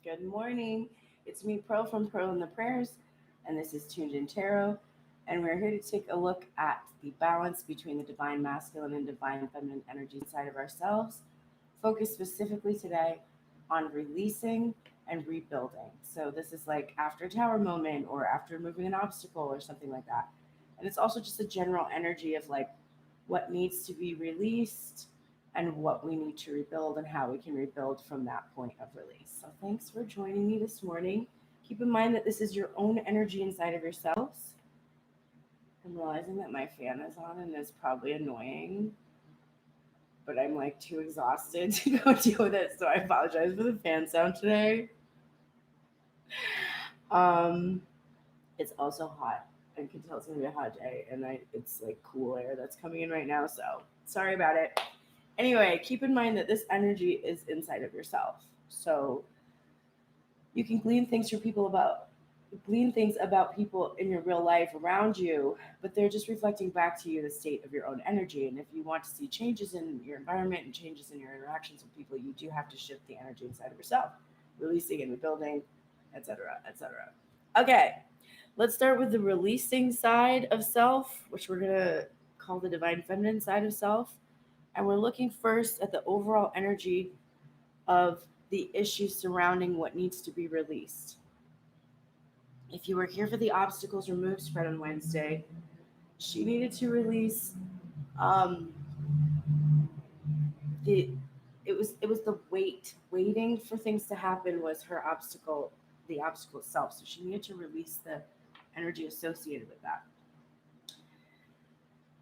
Good morning. It's me, Pro from Pro in the Prayers, and this is Tuned in Tarot. And we're here to take a look at the balance between the divine masculine and divine feminine energies inside of ourselves. Focus specifically today on releasing and rebuilding. So, this is like after a tower moment or after moving an obstacle or something like that. And it's also just a general energy of like what needs to be released and what we need to rebuild and how we can rebuild from that point of release. So, thanks for joining me this morning. Keep in mind that this is your own energy inside of yourselves. I'm realizing that my fan is on and it's probably annoying, but I'm like too exhausted to go deal with it. So, I apologize for the fan sound today. Um, it's also hot. I can tell it's gonna be a hot day, and it's like cool air that's coming in right now. So, sorry about it. Anyway, keep in mind that this energy is inside of yourself. So you can glean things about people in your real life around you, but they're just reflecting back to you the state of your own energy. And if you want to see changes in your environment and changes in your interactions with people, you do have to shift the energy inside of yourself, releasing and rebuilding, etc., etc. Okay, let's start with the releasing side of self, which we're gonna call the divine feminine side of self. And we're looking first at the overall energy of the issues surrounding what needs to be released. If you were here for the obstacles removed spread on Wednesday, she needed to release um, the it was the waiting for things to happen was her obstacle, the obstacle itself. So she needed to release the energy associated with that.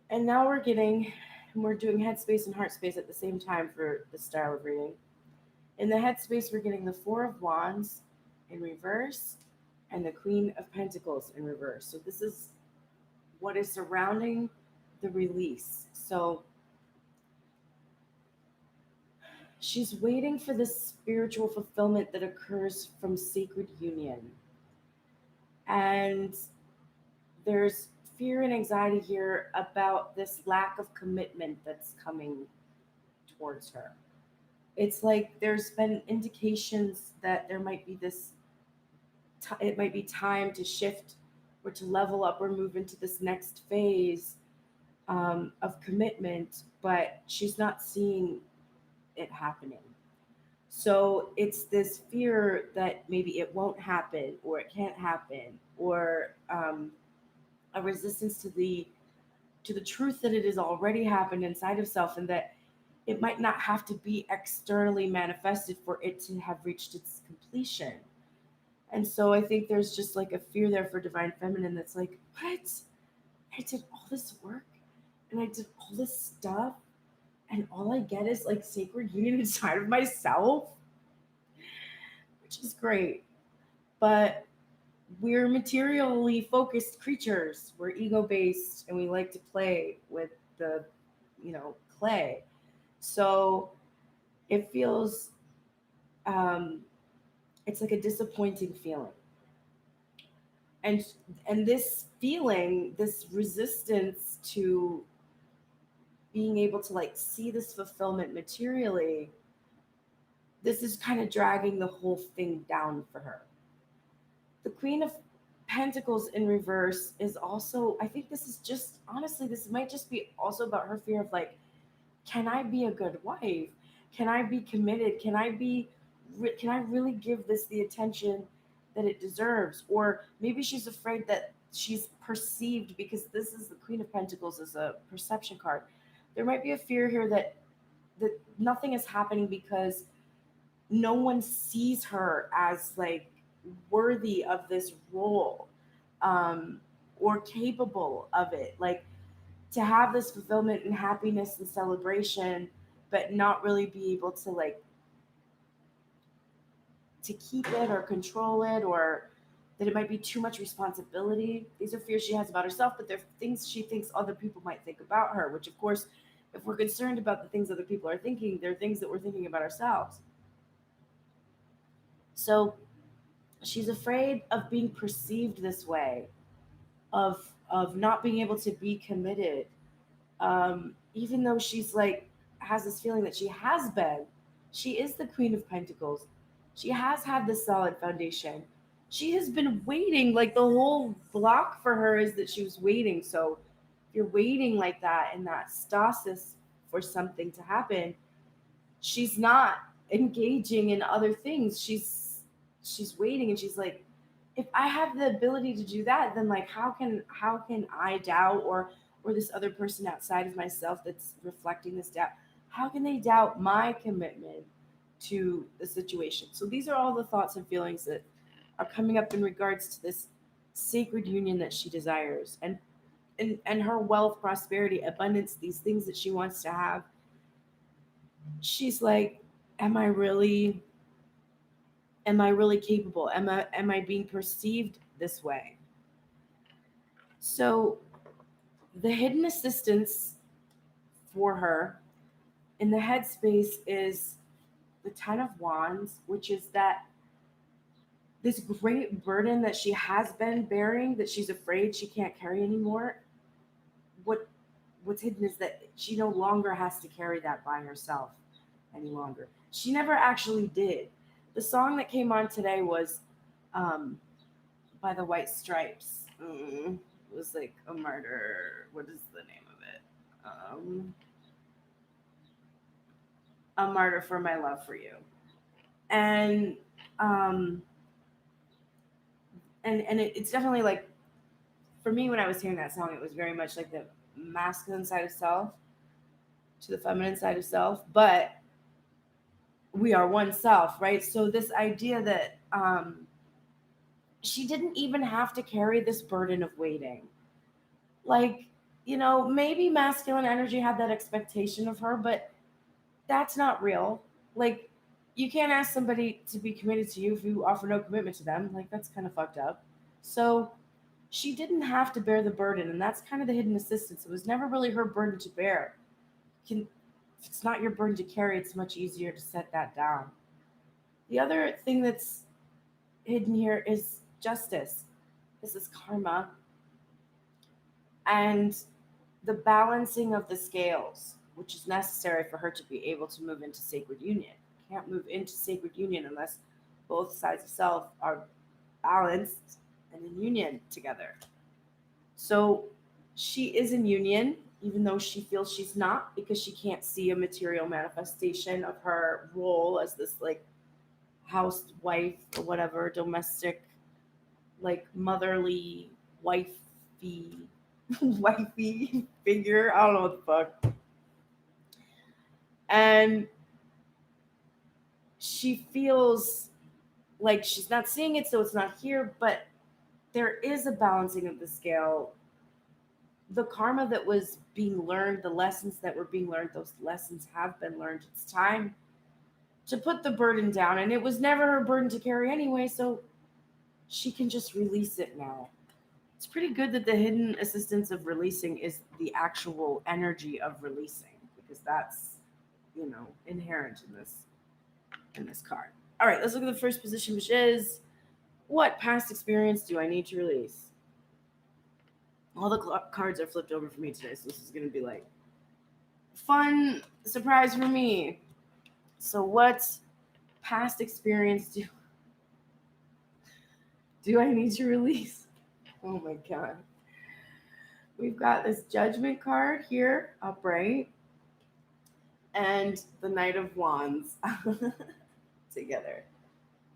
And now we're doing headspace and heart space at the same time for the style of reading. In the headspace, we're getting the Four of Wands in reverse and the Queen of Pentacles in reverse. So this is what is surrounding the release. So she's waiting for the spiritual fulfillment that occurs from sacred union. And there's fear and anxiety here about this lack of commitment that's coming towards her. It's like there's been indications that there might be it might be time to shift or to level up or move into this next phase of commitment, but she's not seeing it happening. So it's this fear that maybe it won't happen or it can't happen, or a resistance to the truth that it has already happened inside of self, and that it might not have to be externally manifested for it to have reached its completion. And so I think there's just like a fear there for divine feminine that's like, what? I did all this work and I did all this stuff, and all I get is like sacred union inside of myself, which is great. But we're materially focused creatures. We're ego based and we like to play with the, clay. So it feels, um, it's like a disappointing feeling. And this feeling, this resistance to being able to like see this fulfillment materially, this is kind of dragging the whole thing down for her. The Queen of Pentacles in reverse is also, I think this is just, honestly, this might just be also about her fear of like, can I be a good wife? Can I be committed? Can I really give this the attention that it deserves? Or maybe she's afraid that she's perceived, because this is the Queen of Pentacles as a perception card. There might be a fear here that nothing is happening because no one sees her as like worthy of this role, um, or capable of it. Like to have this fulfillment and happiness and celebration, but not really be able to like to keep it or control it, or that it might be too much responsibility. These are fears she has about herself, but they're things she thinks other people might think about her, which of course, if we're concerned about the things other people are thinking, they're things that we're thinking about ourselves. So she's afraid of being perceived this way, of not being able to be committed, even though she's like has this feeling that she has been. She is the Queen of Pentacles. She has had this solid foundation. She has been waiting, like the whole block for her is that she was waiting. So if you're waiting like that in that stasis for something to happen, she's not engaging in other things. She's waiting and she's like, if I have the ability to do that, then like how can I doubt, or this other person outside of myself that's reflecting this doubt, how can they doubt my commitment to the situation? So these are all the thoughts and feelings that are coming up in regards to this sacred union that she desires, and her wealth, prosperity, abundance, these things that she wants to have. She's like, am I really capable? Am I being perceived this way? So the hidden assistance for her in the headspace is the Ten of Wands, which is that this great burden that she has been bearing that she's afraid she can't carry anymore. What what's hidden is that she no longer has to carry that by herself any longer. She never actually did. The song that came on today was um, by the White Stripes. It was like a martyr. What is the name of it? A martyr for my love for you. And um, it's definitely like, for me when I was hearing that song, it was very much like the masculine side of self to the feminine side of self, but we are one self, right? So this idea that she didn't even have to carry this burden of waiting. Like, maybe masculine energy had that expectation of her, but that's not real. Like, you can't ask somebody to be committed to you if you offer no commitment to them. Like, that's kind of fucked up. So she didn't have to bear the burden, and that's kind of the hidden assistance. It was never really her burden to bear. If it's not your burden to carry, it's much easier to set that down. The other thing that's hidden here is justice. This is karma and the balancing of the scales, which is necessary for her to be able to move into sacred union. Can't move into sacred union unless both sides of self are balanced and in union together. So she is in union, even though she feels she's not, because she can't see a material manifestation of her role as this like housewife or whatever, domestic, like motherly, wifey, wifey figure. I don't know what the fuck. And she feels like she's not seeing it, so it's not here, but there is a balancing of the scale. The karma that was being learned, the lessons that were being learned, those lessons have been learned. It's time to put the burden down. And it was never her burden to carry anyway, so she can just release it now. It's pretty good that the hidden assistance of releasing is the actual energy of releasing, because that's, inherent in this card. All right, let's look at the first position, which is, what past experience do I need to release? All the cards are flipped over for me today, so this is going to be like fun surprise for me. So what past experience do I need to release? Oh my god. We've got this judgment card here, upright, and the Knight of Wands together.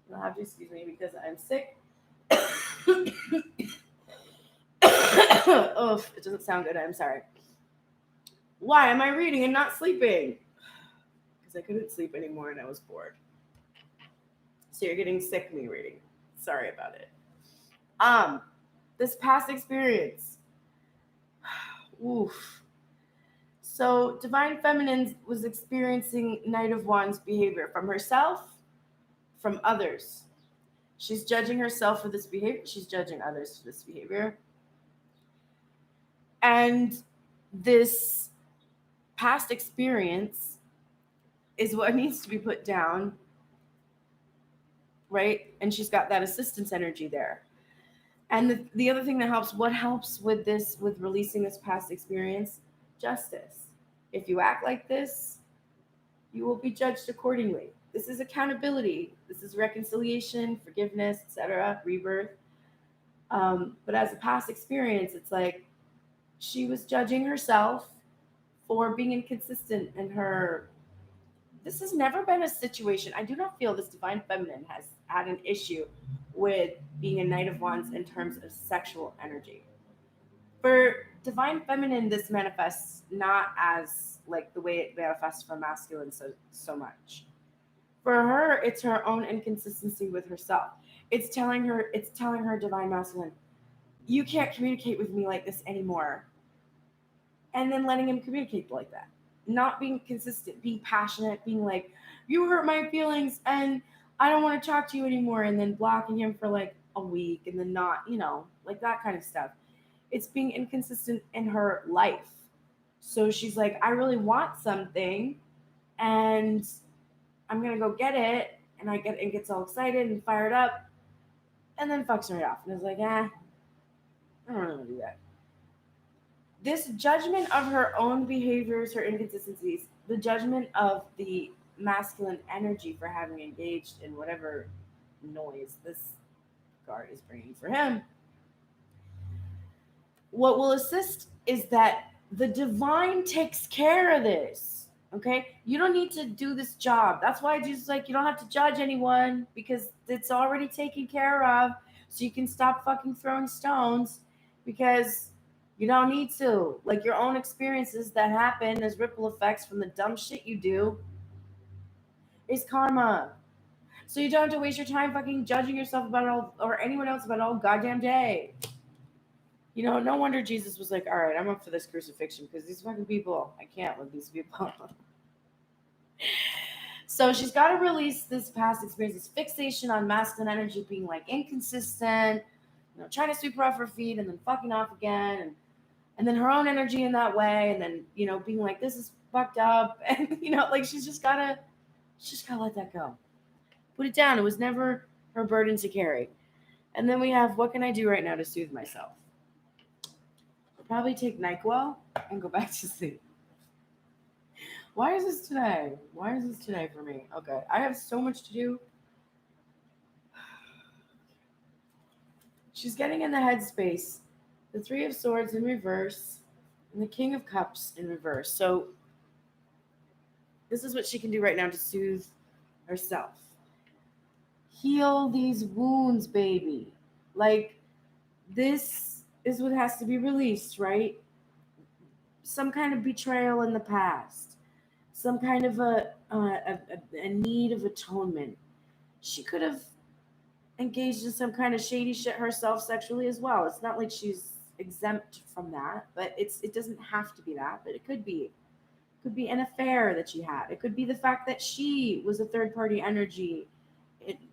You'll have to excuse me because I'm sick. Oh, it doesn't sound good. I'm sorry. Why am I reading and not sleeping? Because I couldn't sleep anymore and I was bored. So you're getting sick me reading. Sorry about it. This past experience. Oof. So Divine Feminine was experiencing Knight of Wands behavior from herself, from others. She's judging herself for this behavior. She's judging others for this behavior. And this past experience is what needs to be put down, right? And she's got that assistance energy there. And the other thing that helps, what helps with this, with releasing this past experience? Justice. If you act like this, you will be judged accordingly. This is accountability. This is reconciliation, forgiveness, etc., rebirth. But as a past experience, it's like she was judging herself for being inconsistent in her. This has never been a situation. I do not feel this divine feminine has had an issue with being a Knight of Wands in terms of sexual energy. For divine feminine, this manifests not as like the way it manifests for masculine so much. For her, it's her own inconsistency with herself. It's telling her divine masculine, you can't communicate with me like this anymore. And then letting him communicate like that. Not being consistent, being passionate, being like, you hurt my feelings and I don't want to talk to you anymore, and then blocking him for like a week and then not, like that kind of stuff. It's being inconsistent in her life. So she's like, I really want something and I'm gonna go get it, and gets all excited and fired up, and then fucks her right off. And is like, I don't really want to do that. This judgment of her own behaviors, her inconsistencies, the judgment of the masculine energy for having engaged in whatever noise this card is bringing for him. What will assist is that the divine takes care of this. Okay, you don't need to do this job. That's why Jesus like you don't have to judge anyone because it's already taken care of. So you can stop fucking throwing stones because you don't need to. Like your own experiences that happen as ripple effects from the dumb shit you do is karma. So you don't have to waste your time fucking judging yourself about it all or anyone else about it all goddamn day. No wonder Jesus was like, all right, I'm up for this crucifixion because these fucking people, I can't with these people. So she's got to release this past experience, this fixation on masculine energy being like inconsistent, trying to sweep her off her feet and then fucking off again. And then her own energy in that way. And then, being like, this is fucked up. And, like she's gotta let that go. Put it down. It was never her burden to carry. And then we have, what can I do right now to soothe myself? Probably take NyQuil and go back to sleep. Why is this today? Why is this today for me? Okay, I have so much to do. She's getting in the headspace. The Three of Swords in reverse and the King of Cups in reverse. So this is what she can do right now to soothe herself. Heal these wounds, baby. Like, this is what has to be released, right? Some kind of betrayal in the past, some kind of a need of atonement. She could have engaged in some kind of shady shit herself sexually as well. It's not like she's exempt from that, but it doesn't have to be that, but it could be. It could be an affair that she had. It could be the fact that she was a third party energy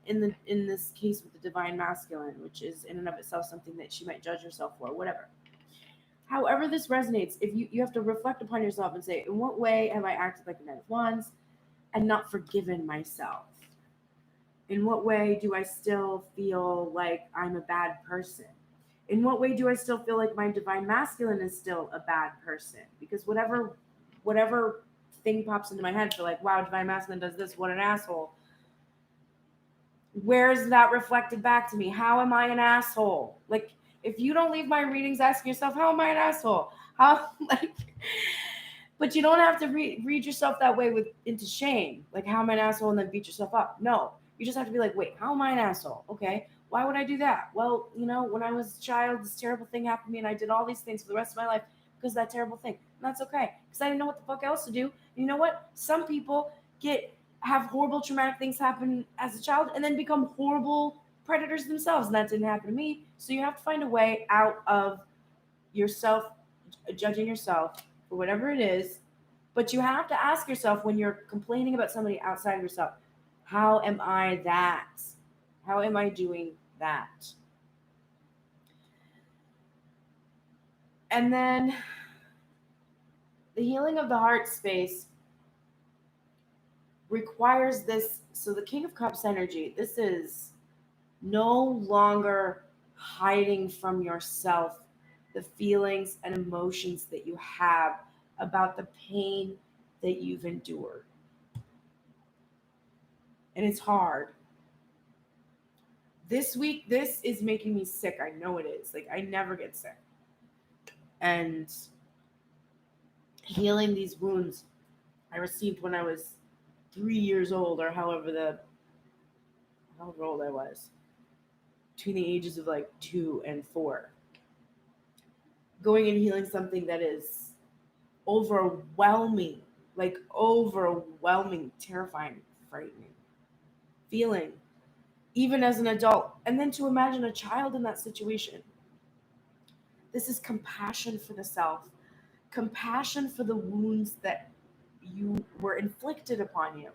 in this case with the divine masculine, which is in and of itself something that she might judge herself for, whatever. However this resonates, if you have to reflect upon yourself and say, in what way have I acted like a Knight of Wands and not forgiven myself? In what way do I still feel like I'm a bad person? In what way do I still feel like my divine masculine is still a bad person? Because whatever thing pops into my head for like, wow, divine masculine does this, what an asshole. Where's that reflected back to me? How am I an asshole? Like, if you don't leave my readings asking yourself, how am I an asshole? But you don't have to read yourself that way into shame. Like, how am I an asshole? And then beat yourself up. No, you just have to be like, wait, how am I an asshole? Okay, why would I do that? Well, when I was a child, this terrible thing happened to me and I did all these things for the rest of my life because of that terrible thing. And that's okay, because I didn't know what the fuck else to do. And you know what? Some people have horrible traumatic things happen as a child and then become horrible predators themselves, and that didn't happen to me. So you have to find a way out of yourself judging yourself for whatever it is, but you have to ask yourself when you're complaining about somebody outside of yourself, how am I that? How am I doing that? And then the healing of the heart space requires this. So the King of Cups energy, this is no longer hiding from yourself the feelings and emotions that you have about the pain that you've endured. and it's hard. This week, this is making me sick. I know it is. Like, I never get sick. And healing these wounds I received when I was 3 years old, or however old I was, between the ages of like 2 and 4. Going and healing something that is overwhelming, like overwhelming, terrifying, frightening feeling, even as an adult. And then to imagine a child in that situation. This is compassion for the self, compassion for the wounds that you were inflicted upon you.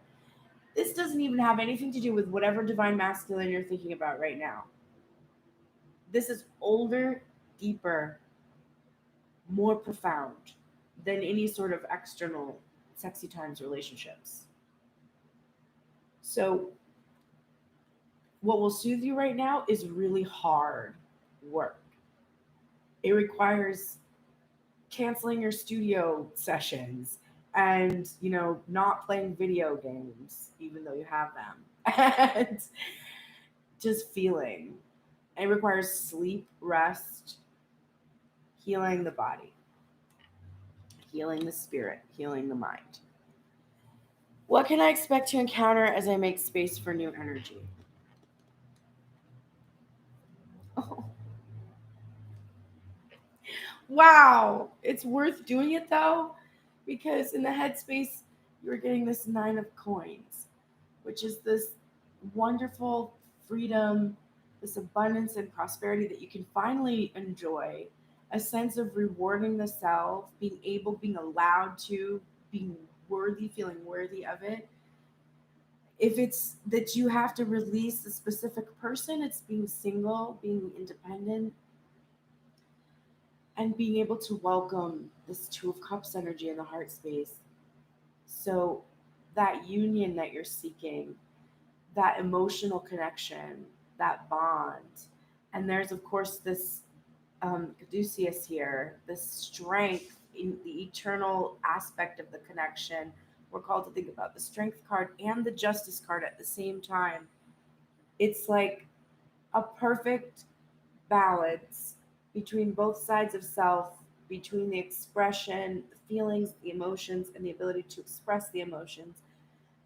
This doesn't even have anything to do with whatever divine masculine you're thinking about right now. This is older, deeper, more profound than any sort of external sexy times relationships. So, what will soothe you right now is really hard work. It requires canceling your studio sessions and, not playing video games, even though you have them, and just feeling. It requires sleep, rest, healing the body, healing the spirit, healing the mind. What can I expect to encounter as I make space for new energy? Oh, wow. It's worth doing it though, because in the headspace, you're getting this 9 of coins, which is this wonderful freedom, this abundance and prosperity that you can finally enjoy, a sense of rewarding the self, being allowed to, being worthy, feeling worthy of it. If it's that you have to release a specific person, it's being single, being independent, and being able to welcome this Two of Cups energy in the heart space. So, that union that you're seeking, that emotional connection, that bond. And there's, of course, this Caduceus here, the strength in the eternal aspect of the connection. We're called to think about the strength card and the justice card at the same time. It's like a perfect balance between both sides of self, between the expression, the feelings, the emotions, and the ability to express the emotions,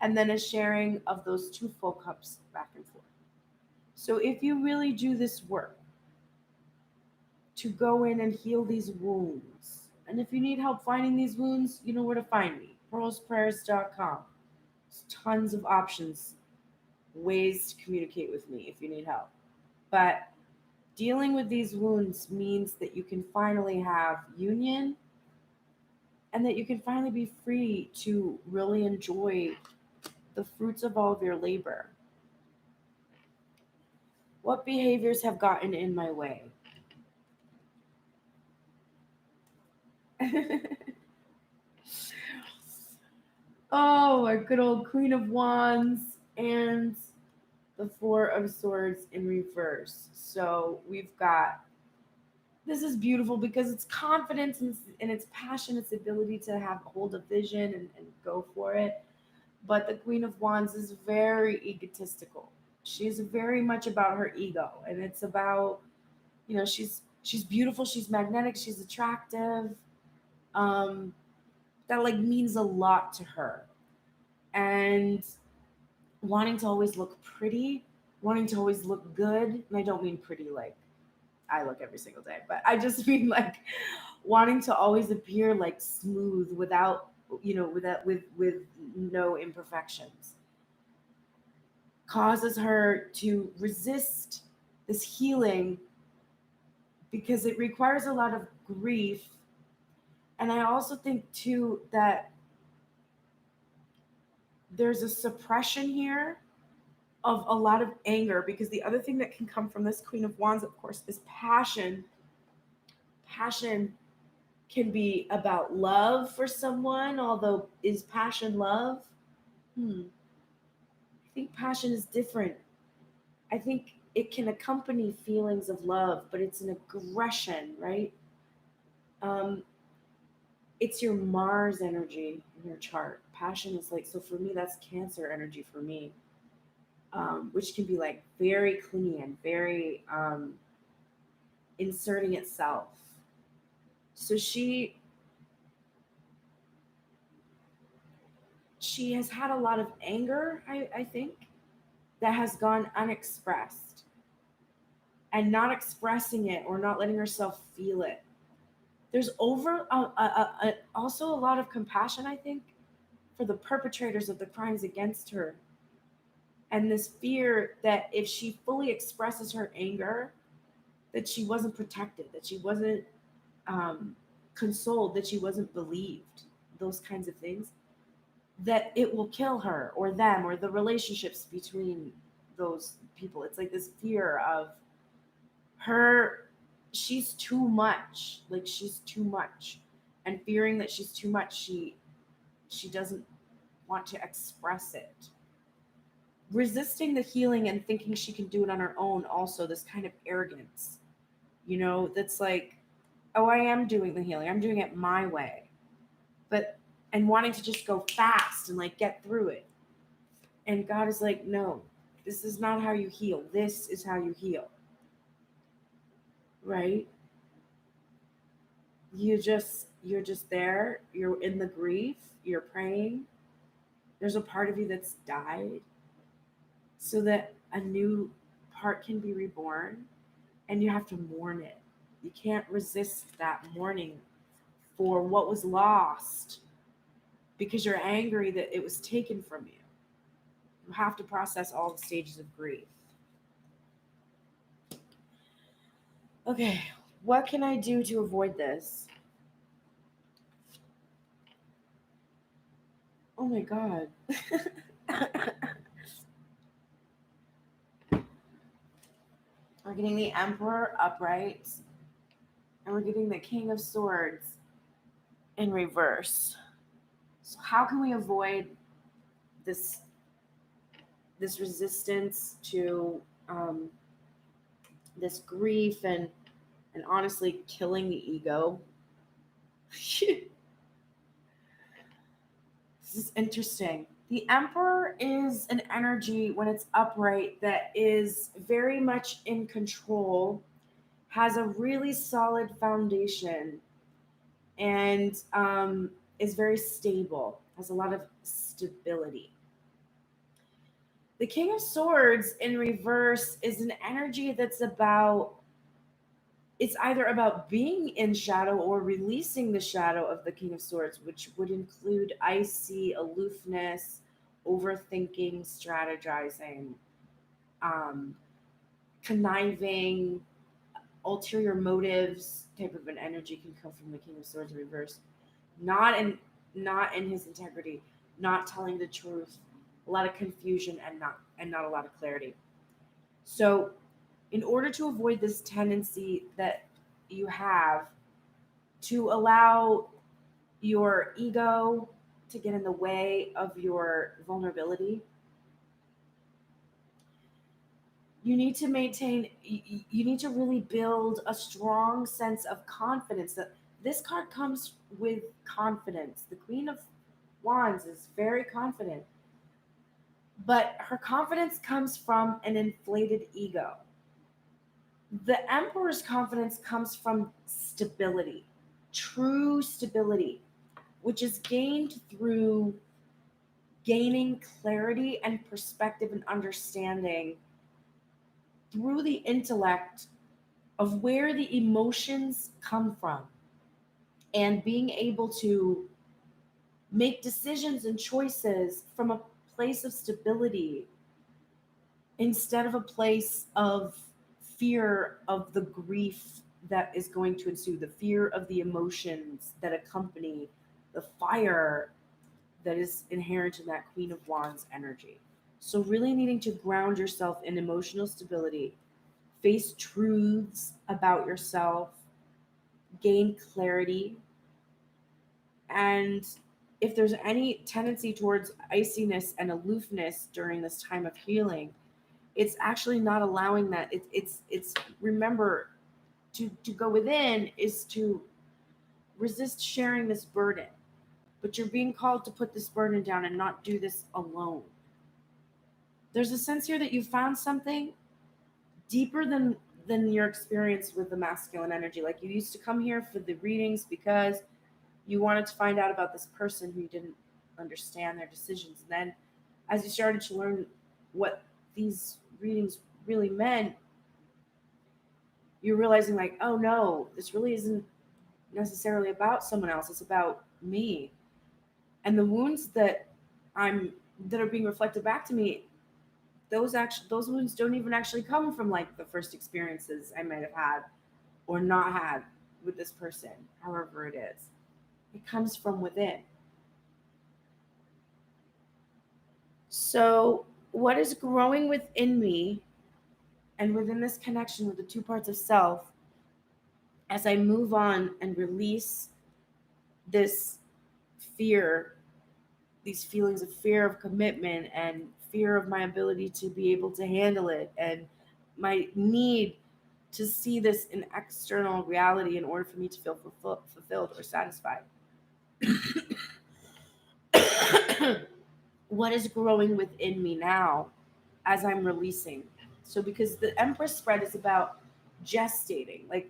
and then a sharing of those two full cups back and forth. So if you really do this work to go in and heal these wounds, and if you need help finding these wounds, you know where to find me. pearlsprayers.com. There's tons of options, ways to communicate with me if you need help. But dealing with these wounds means that you can finally have union and that you can finally be free to really enjoy the fruits of all of your labor. What behaviors have gotten in my way? Oh, our good old Queen of Wands and the Four of Swords in reverse. So we've got, this is beautiful because it's confidence and it's passion, its ability to have hold a vision and go for it. But the Queen of Wands is very egotistical. She's very much about her ego, and it's about, she's beautiful, she's magnetic, she's attractive. Um, that like means a lot to her, and wanting to always look pretty, wanting to always look good. And I don't mean pretty like I look every single day, but I just mean like wanting to always appear like smooth without, with no imperfections, causes her to resist this healing because it requires a lot of grief. And I also think too that there's a suppression here of a lot of anger, because the other thing that can come from this Queen of Wands, of course, is passion. Passion can be about love for someone, although is passion love? I think passion is different. I think it can accompany feelings of love, but it's an aggression, right? Um, it's your Mars energy in your chart. Passion is like, so for me, that's Cancer energy for me. which can be like very clingy and very inserting itself. So she has had a lot of anger, I think, that has gone unexpressed, and not expressing it or not letting herself feel it. There's also a lot of compassion, I think, for the perpetrators of the crimes against her, and this fear that if she fully expresses her anger, that she wasn't protected, that she wasn't um, consoled, that she wasn't believed, those kinds of things, that it will kill her or them or the relationships between those people. It's like this fear of her, she's too much, like she's too much, and fearing that she's too much, she doesn't want to express it. Resisting the healing and thinking she can do it on her own, also this kind of arrogance, that's like, oh, I am doing the healing, I'm doing it my way, but and wanting to just go fast and like get through it. And God is like, no, this is not how you heal, this is how you heal, right? You're just there, you're in the grief, you're praying, there's a part of you that's died so that a new part can be reborn, and you have to mourn it. You can't resist that mourning for what was lost because you're angry that it was taken from you. You have to process all the stages of grief. Okay, what can I do to avoid this? Oh my god. We're getting the Emperor upright, and we're getting the King of Swords in reverse. So how can we avoid this this resistance to this grief and honestly killing the ego? This is interesting. The Emperor is an energy when it's upright that is very much in control, has a really solid foundation, and is very stable, has a lot of stability. The King of Swords in reverse is an energy that's about, it's either about being in shadow or releasing the shadow of the King of Swords, which would include icy aloofness, overthinking, strategizing, um, conniving, ulterior motives type of an energy can come from the King of Swords reverse. Not in not in his integrity, not telling the truth, a lot of confusion and not a lot of clarity. So in order to avoid this tendency that you have to allow your ego to get in the way of your vulnerability, you need to maintain, you need to really build a strong sense of confidence. That this card comes with confidence. The Queen of Wands is very confident, but her confidence comes from an inflated ego. The Emperor's confidence comes from stability, true stability, which is gained through gaining clarity and perspective and understanding through the intellect of where the emotions come from, and being able to make decisions and choices from a place of stability instead of a place of fear of the grief that is going to ensue, the fear of the emotions that accompany the fire that is inherent in that Queen of Wands energy. So, really needing to ground yourself in emotional stability, face truths about yourself, gain clarity, and if there's any tendency towards iciness and aloofness during this time of healing, it's actually not allowing that. It's remember, to go within is to resist sharing this burden, but you're being called to put this burden down and not do this alone. There's a sense here that you found something deeper than your experience with the masculine energy. Like you used to come here for the readings because you wanted to find out about this person who you didn't understand their decisions. And then as you started to learn what these readings really meant, you're realizing like, oh no, this really isn't necessarily about someone else. It's about me. And the wounds I'm that are being reflected back to me, those wounds don't even actually come from like the first experiences I might have had or not had with this person, however it is. It comes from within. So, what is growing within me and within this connection with the two parts of self as I move on and release this fear, these feelings of fear of commitment and fear of my ability to be able to handle it and my need to see this in external reality in order for me to feel fulfilled or satisfied. What is growing within me now as I'm releasing? So, because the Empress spread is about gestating, like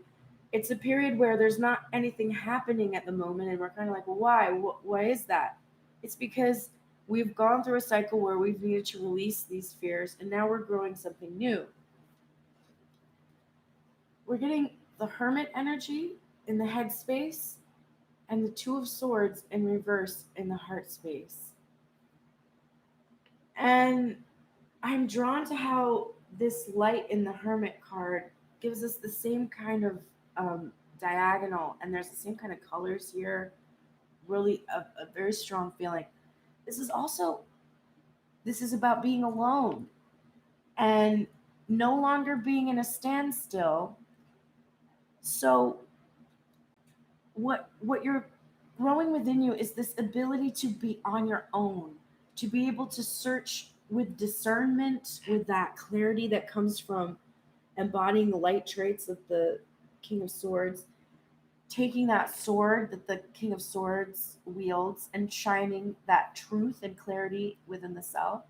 it's a period where there's not anything happening at the moment, and we're kind of like, well, why? Why is that? It's because we've gone through a cycle where we've needed to release these fears, and now we're growing something new. We're getting the Hermit energy in the head space and the Two of Swords in reverse in the heart space. And I'm drawn to how this light in the Hermit card gives us the same kind of diagonal, and there's the same kind of colors here. Really, a very strong feeling. This is also this is about being alone and no longer being in a standstill. So, what you're growing within you is this ability to be on your own, to be able to search with discernment, with that clarity that comes from embodying the light traits of the King of Swords, taking that sword that the King of Swords wields and shining that truth and clarity within the self,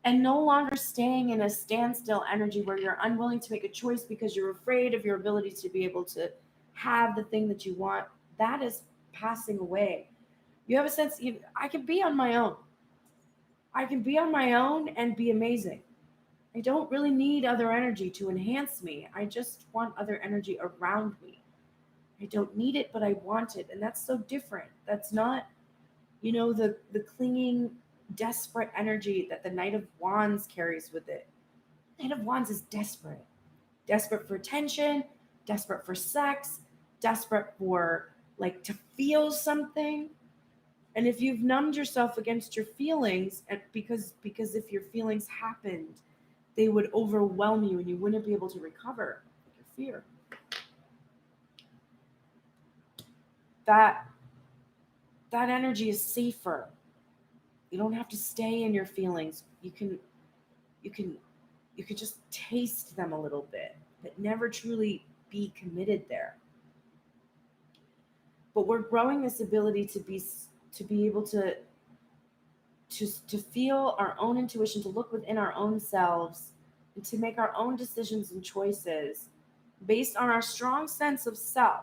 and no longer staying in a standstill energy where you're unwilling to make a choice because you're afraid of your ability to be able to have the thing that you want. That is passing away. You have a sense I can be on my own. I can be on my own and be amazing. I don't really need other energy to enhance me. I just want other energy around me. I don't need it, but I want it. And that's so different. That's not, the clinging, desperate energy that the Knight of Wands carries with it. Knight of Wands is desperate. Desperate for attention, desperate for sex, desperate for like to feel something. And if you've numbed yourself against your feelings, and because if your feelings happened, they would overwhelm you and you wouldn't be able to recover like your fear. That that energy is safer. You don't have to stay in your feelings. You can you can just taste them a little bit, but never truly be committed there. But we're growing this ability to be able to feel our own intuition, to look within our own selves, and to make our own decisions and choices based on our strong sense of self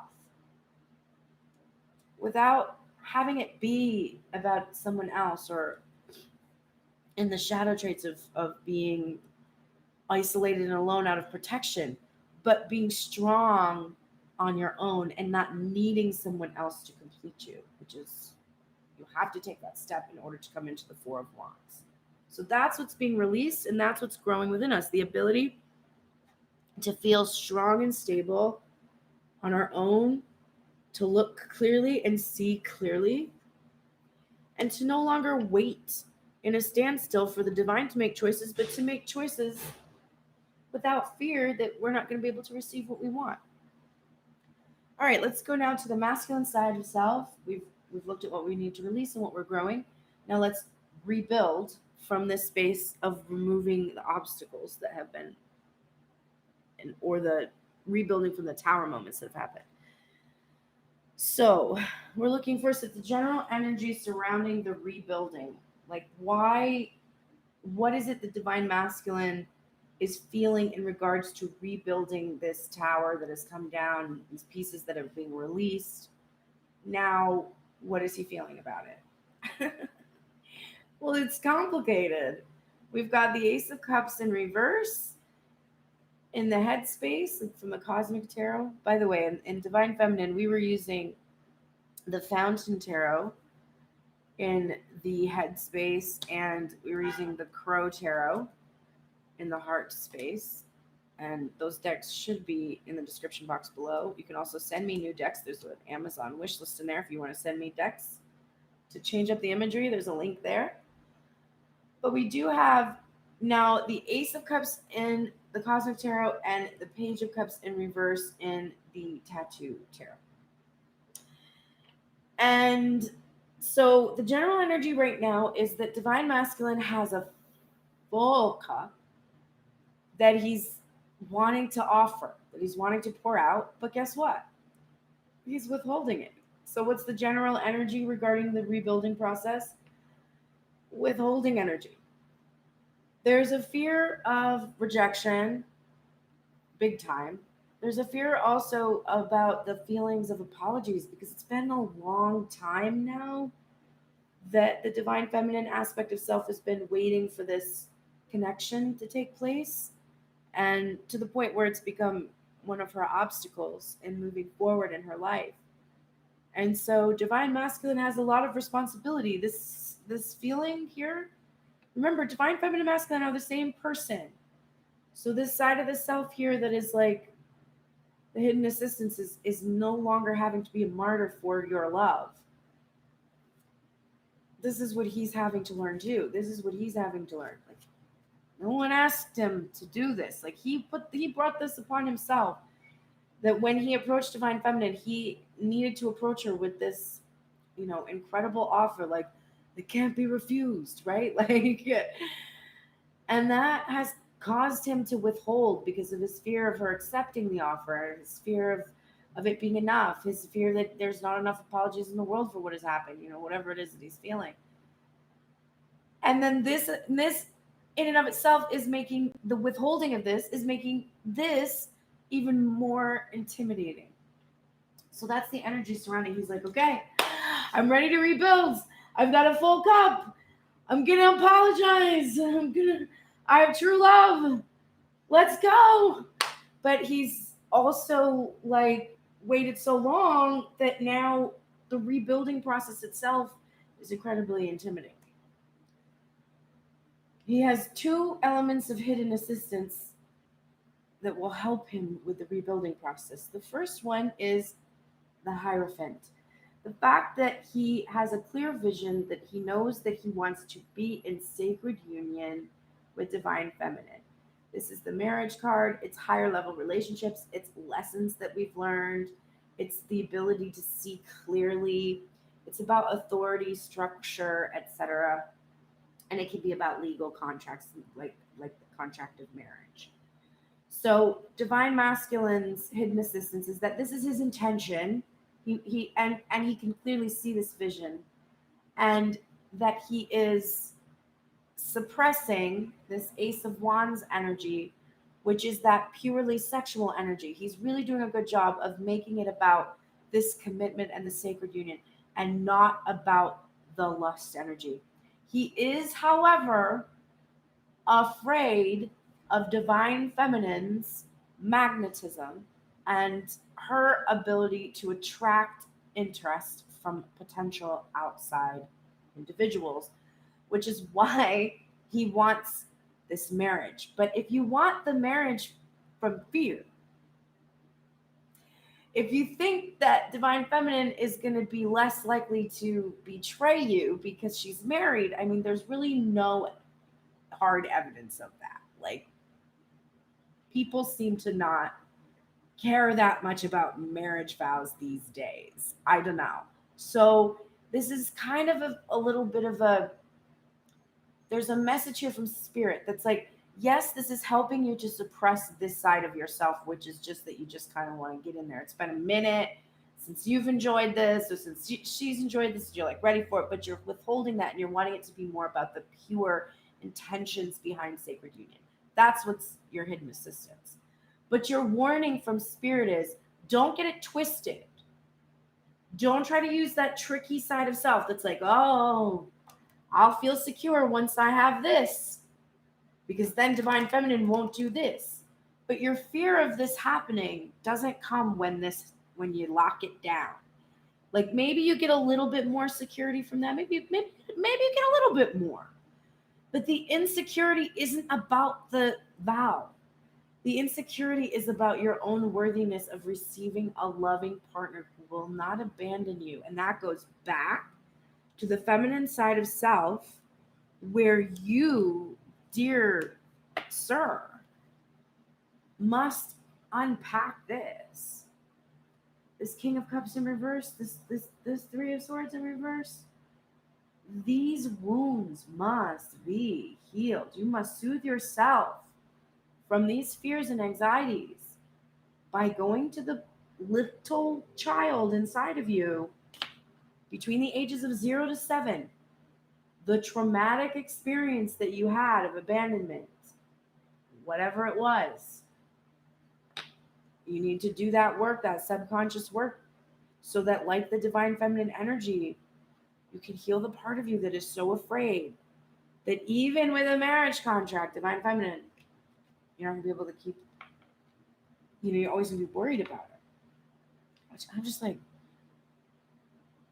without having it be about someone else or in the shadow traits of being isolated and alone out of protection, but being strong on your own and not needing someone else to complete you, which is you have to take that step in order to come into the Four of Wands. So that's what's being released and that's what's growing within us, the ability to feel strong and stable on our own, to look clearly and see clearly, and to no longer wait in a standstill for the divine to make choices, but to make choices without fear that we're not going to be able to receive what we want. All right, let's go now to the masculine side of self. We've looked at what we need to release and what we're growing. Now let's rebuild from this space of removing the obstacles that have been, or the rebuilding from the tower moments that have happened. So we're looking first at the general energy surrounding the rebuilding. Like, why what is it the divine masculine is feeling in regards to rebuilding this tower that has come down, these pieces that are being released? Now, what is he feeling about it? Well, it's complicated. We've got the Ace of Cups in reverse in the headspace from the Cosmic Tarot. By the way, in Divine Feminine, we were using the Fountain Tarot in the headspace, and we were using the Crow Tarot in the heart space. And those decks should be in the description box below. You can also send me new decks. There's an Amazon wish list in there if you want to send me decks to change up the imagery. There's a link there. But we do have now the Ace of Cups in the Cosmic Tarot and the Page of Cups in reverse in the Tattoo Tarot. And so the general energy right now is that Divine Masculine has a full cup that he's wanting to offer, that he's wanting to pour out. But guess what? He's withholding it. So what's the general energy regarding the rebuilding process? Withholding energy. There's a fear of rejection, big time. There's a fear also about the feelings of apologies, because it's been a long time now that the divine feminine aspect of self has been waiting for this connection to take place, and to the point where it's become one of her obstacles in moving forward in her life. And so divine masculine has a lot of responsibility. This feeling here, remember, divine feminine and masculine are the same person. So this side of the self here that is like the hidden assistance is no longer having to be a martyr for your love. This is what he's having to learn too. This is what he's having to learn. Like, no one asked him to do this. Like, he brought this upon himself. That when he approached divine feminine, he needed to approach her with this, incredible offer. Like, it can't be refused, right? Like, and that has caused him to withhold because of his fear of her accepting the offer, his fear of it being enough, his fear that there's not enough apologies in the world for what has happened, whatever it is that he's feeling. And then this in and of itself is making the withholding of this is making this even more intimidating. So that's the energy surrounding. He's like, okay, I'm ready to rebuild. I've got a full cup. I'm going to apologize. I have true love. Let's go. But he's also like waited so long that now the rebuilding process itself is incredibly intimidating. He has two elements of hidden assistance that will help him with the rebuilding process. The first one is the Hierophant. The fact that he has a clear vision, that he knows that he wants to be in sacred union with divine feminine. This is the marriage card. It's higher level relationships. It's lessons that we've learned. It's the ability to see clearly. It's about authority, structure, etc. And it can be about legal contracts, like the contract of marriage. So divine masculine's hidden assistance is that this is his intention. He can clearly see this vision, and that he is suppressing this Ace of Wands energy, which is that purely sexual energy. He's really doing a good job of making it about this commitment and the sacred union, and not about the lust energy. He is, however, afraid of divine feminine's magnetism and her ability to attract interest from potential outside individuals, which is why he wants this marriage. But if you want the marriage from fear, if you think that divine feminine is going to be less likely to betray you because she's married, I mean, there's really no hard evidence of that. Like, people seem to not care that much about marriage vows these days. I don't know. So this is kind of a little bit of there's a message here from spirit that's like, yes, this is helping you to suppress this side of yourself, which is just that you just kind of want to get in there. It's been a minute since you've enjoyed this, or since she's enjoyed this, you're like ready for it, but you're withholding that and you're wanting it to be more about the pure intentions behind sacred union. That's what's your hidden assistance. But your warning from spirit is, don't get it twisted. Don't try to use that tricky side of self that's like, oh, I'll feel secure once I have this, because then divine feminine won't do this. But your fear of this happening doesn't come when you lock it down. Like maybe you get a little bit more security from that. Maybe you get a little bit more. But the insecurity isn't about the vow. The insecurity is about your own worthiness of receiving a loving partner who will not abandon you. And that goes back to the feminine side of self, where you, dear sir, must unpack this. This King of Cups in reverse, this Three of Swords in reverse. These wounds must be healed. You must soothe yourself from these fears and anxieties by going to the little child inside of you between the ages of 0 to 7, the traumatic experience that you had of abandonment, whatever it was. You need to do that work, that subconscious work, so that, like the divine feminine energy, you can heal the part of you that is so afraid that even with a marriage contract, divine feminine, you're not going to be able to keep, you're always going to be worried about it. Which I'm just like,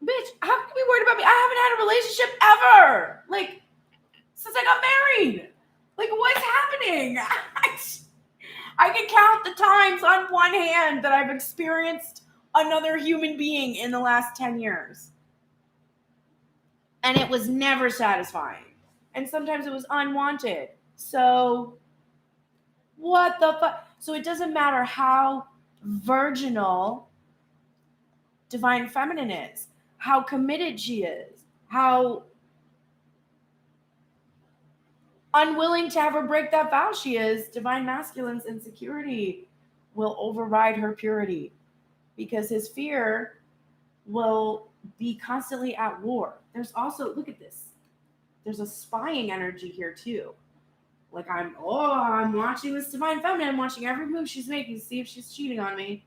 bitch, how can you be worried about me? I haven't had a relationship ever. Like, since I got married. Like, what's happening? I can count the times on one hand that I've experienced another human being in the last 10 years. And it was never satisfying. And sometimes it was unwanted. So, what the fuck? So it doesn't matter how virginal divine feminine is, how committed she is, how unwilling to have her break that vow she is, divine masculine's insecurity will override her purity, because his fear will be constantly at war. There's also, look at this, there's a spying energy here too. Like I'm watching this divine feminine, I'm watching every move she's making to see if she's cheating on me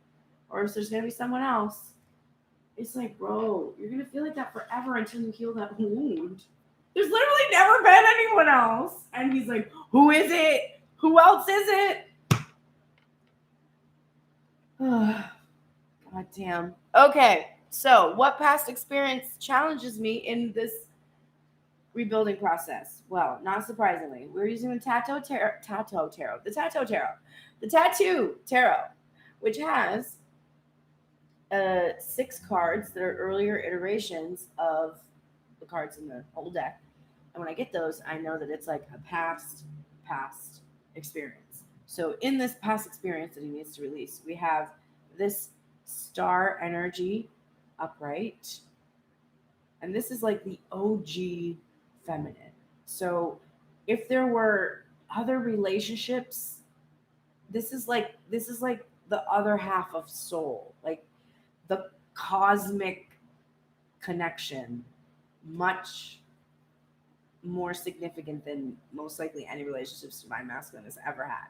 or if there's gonna be someone else. It's like, bro, you're gonna feel like that forever until you heal that wound. There's literally never been anyone else. And he's like, who is it? Who else is it? God damn. Okay, so what past experience challenges me in this rebuilding process? Well, not surprisingly, we're using the Tattoo Tarot, which has 6 cards that are earlier iterations of the cards in the whole deck. And when I get those, I know that it's like a past experience. So in this past experience that he needs to release, we have this star energy upright. And this is like the OG feminine. So if there were other relationships, this is like the other half of soul, like the cosmic connection, much more significant than most likely any relationships divine masculine has ever had.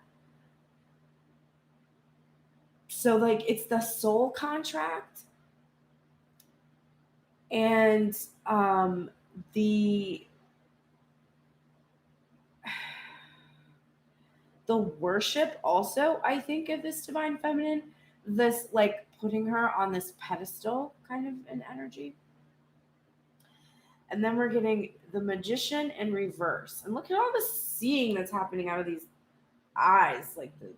So like it's the soul contract, and the worship also, I think, of this divine feminine, this like putting her on this pedestal kind of an energy. And then we're getting the Magician in reverse. And look at all the seeing that's happening out of these eyes. Like the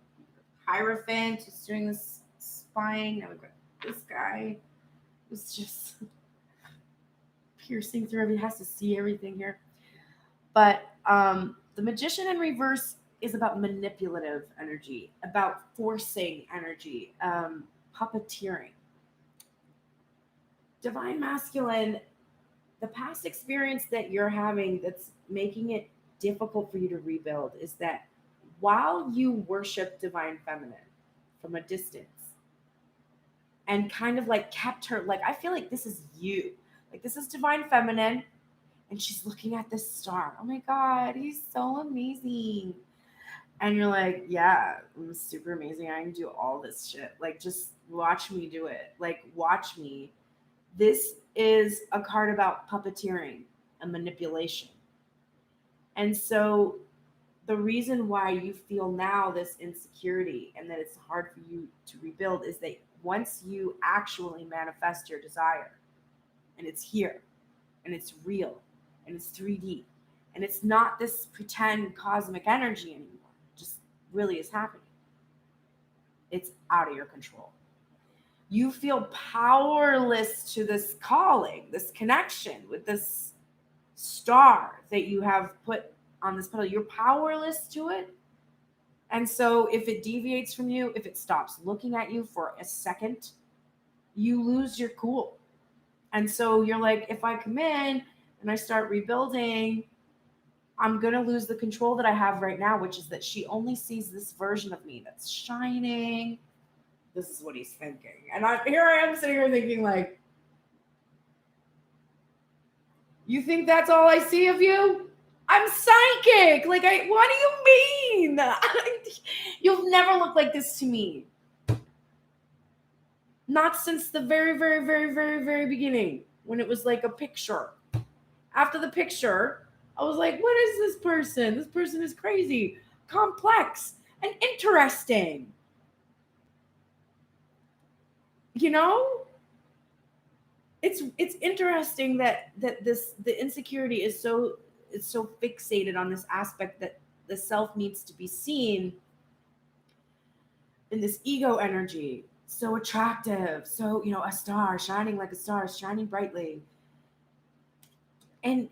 Hierophant who's doing this spying. Now we've got this guy who's just piercing through everything. He has to see everything here. But the Magician in reverse is about manipulative energy, about forcing energy, puppeteering. Divine masculine, the past experience that you're having that's making it difficult for you to rebuild is that while you worship divine feminine from a distance and kind of like kept her, like, I feel like this is you. Like, this is divine feminine. And she's looking at this star. Oh my God, he's so amazing. And you're like, yeah, I'm super amazing. I can do all this shit. Like, just watch me do it. Like, watch me. This is a card about puppeteering and manipulation. And so the reason why you feel now this insecurity and that it's hard for you to rebuild is that once you actually manifest your desire and it's here and it's real and it's 3D and it's not this pretend cosmic energy anymore, it just really is happening. It's out of your control. You feel powerless to this calling, this connection with this star that you have put on this pedal. You're powerless to it. And so if it deviates from you, if it stops looking at you for a second, you lose your cool. And so you're like, if I come in and I start rebuilding, I'm going to lose the control that I have right now, which is that she only sees this version of me that's shining. This is what he's thinking. And here I am sitting here thinking, like, you think that's all I see of you? I'm psychic. Like, what do you mean? You've never looked like this to me. Not since the very, very, very, very, very beginning, when it was like a picture. After the picture, I was like, what is this person? This person is crazy, complex, and interesting. You know? It's interesting that the insecurity is so fixated on this aspect that the self needs to be seen in this ego energy, so attractive, so a star shining like a star, shining brightly. And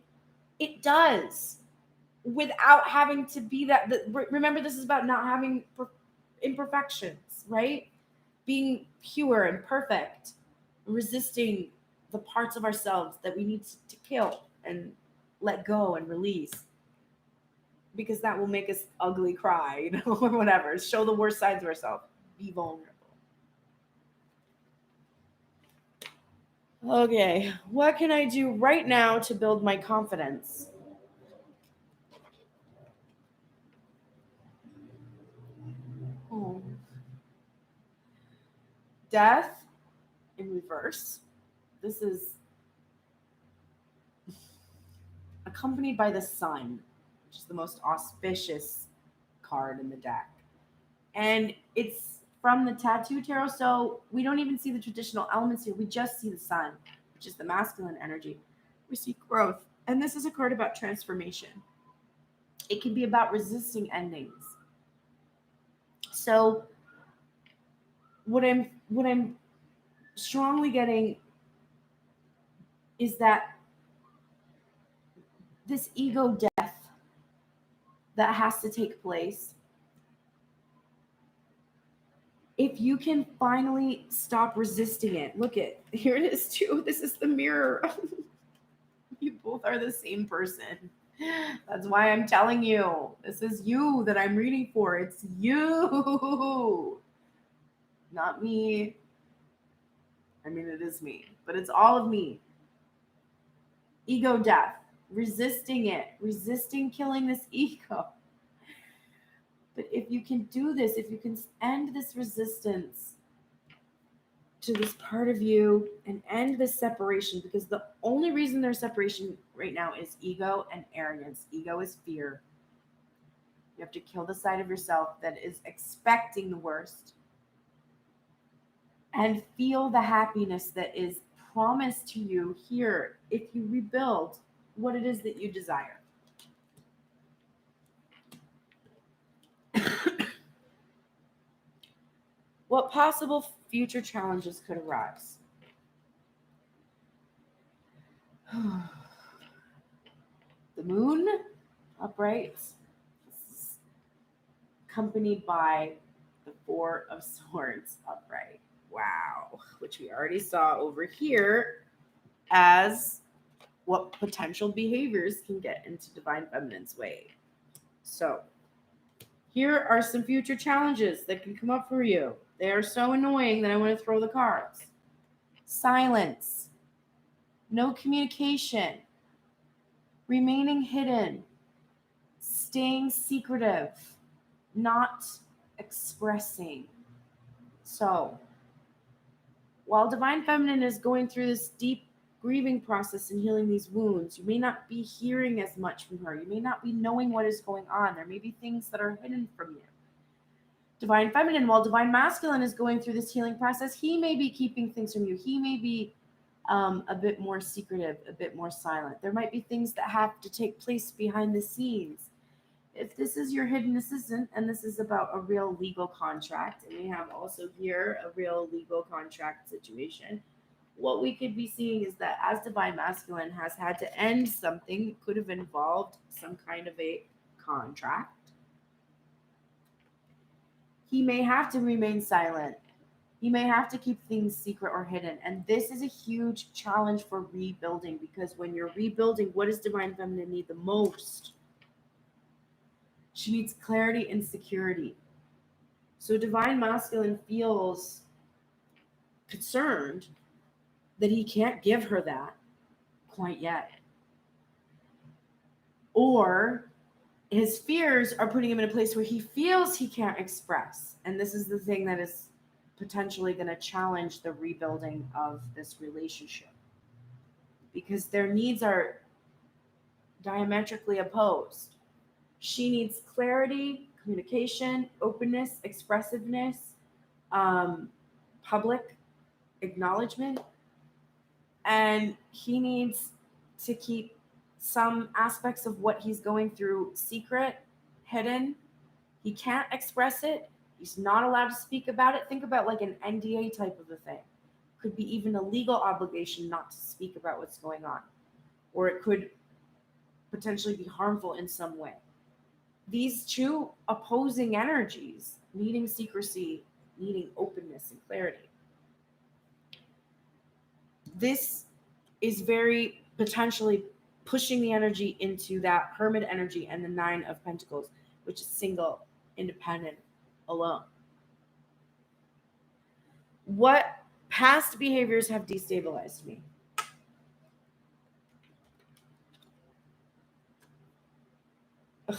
it does, without having to be that. Remember, this is about not having imperfections, right? Being pure and perfect, resisting the parts of ourselves that we need to kill and let go and release, because that will make us ugly cry, or whatever. Show the worst sides of ourselves. Be vulnerable. Okay, what can I do right now to build my confidence? Oh. Death in reverse. This is accompanied by the sun, which is the most auspicious card in the deck. And it's from the Tattoo Tarot, so we don't even see the traditional elements here. We just see the sun, which is the masculine energy. We see growth. And this is a card about transformation. It can be about resisting endings. So what I'm strongly getting is that this ego death that has to take place, if you can finally stop resisting it. Look at, here it is too. This is the mirror. You both are the same person. That's why I'm telling you, this is you that I'm reading for. It's you, not me. I mean, it is me, but it's all of me. Ego death, resisting it, resisting killing this ego. But if you can do this, if you can end this resistance to this part of you and end this separation, because the only reason there's separation right now is ego and arrogance. Ego is fear. You have to kill the side of yourself that is expecting the worst and feel the happiness that is promised to you here if you rebuild what it is that you desire. What possible future challenges could arise? The moon upright, accompanied by the Four of Swords upright. Wow, which we already saw over here as what potential behaviors can get into Divine Feminine's way. So here are some future challenges that can come up for you. They are so annoying that I want to throw the cards. Silence. No communication. remaining hidden, staying secretive, not expressing. So, while Divine Feminine is going through this deep grieving process and healing these wounds, you may not be hearing as much from her. You may not be knowing what is going on. There may be things that are hidden from you. Divine Feminine, while Divine Masculine is going through this healing process, he may be keeping things from you. He may be a bit more secretive, a bit more silent. There might be things that have to take place behind the scenes. If this is your hidden assistant, and this is about a real legal contract, and we have also here a real legal contract situation, what we could be seeing is that as Divine Masculine has had to end something, it could have involved some kind of a contract. He may have to remain silent. He may have to keep things secret or hidden. And this is a huge challenge for rebuilding, because when you're rebuilding, what does Divine Feminine need the most? She needs clarity and security. So Divine Masculine feels concerned that he can't give her that quite yet. Or his fears are putting him in a place where he feels he can't express. And this is the thing that is potentially going to challenge the rebuilding of this relationship, because their needs are diametrically opposed. She needs clarity, communication, openness, expressiveness, public acknowledgement, and he needs to keep some aspects of what he's going through secret, hidden. He can't express it. He's not allowed to speak about it. Think about like an NDA type of a thing. Could be even a legal obligation not to speak about what's going on, or it could potentially be harmful in some way. These two opposing energies, needing secrecy, needing openness and clarity. This is very potentially pushing the energy into that Hermit energy and the Nine of Pentacles, which is single, independent, alone. What past behaviors have destabilized me? Ugh.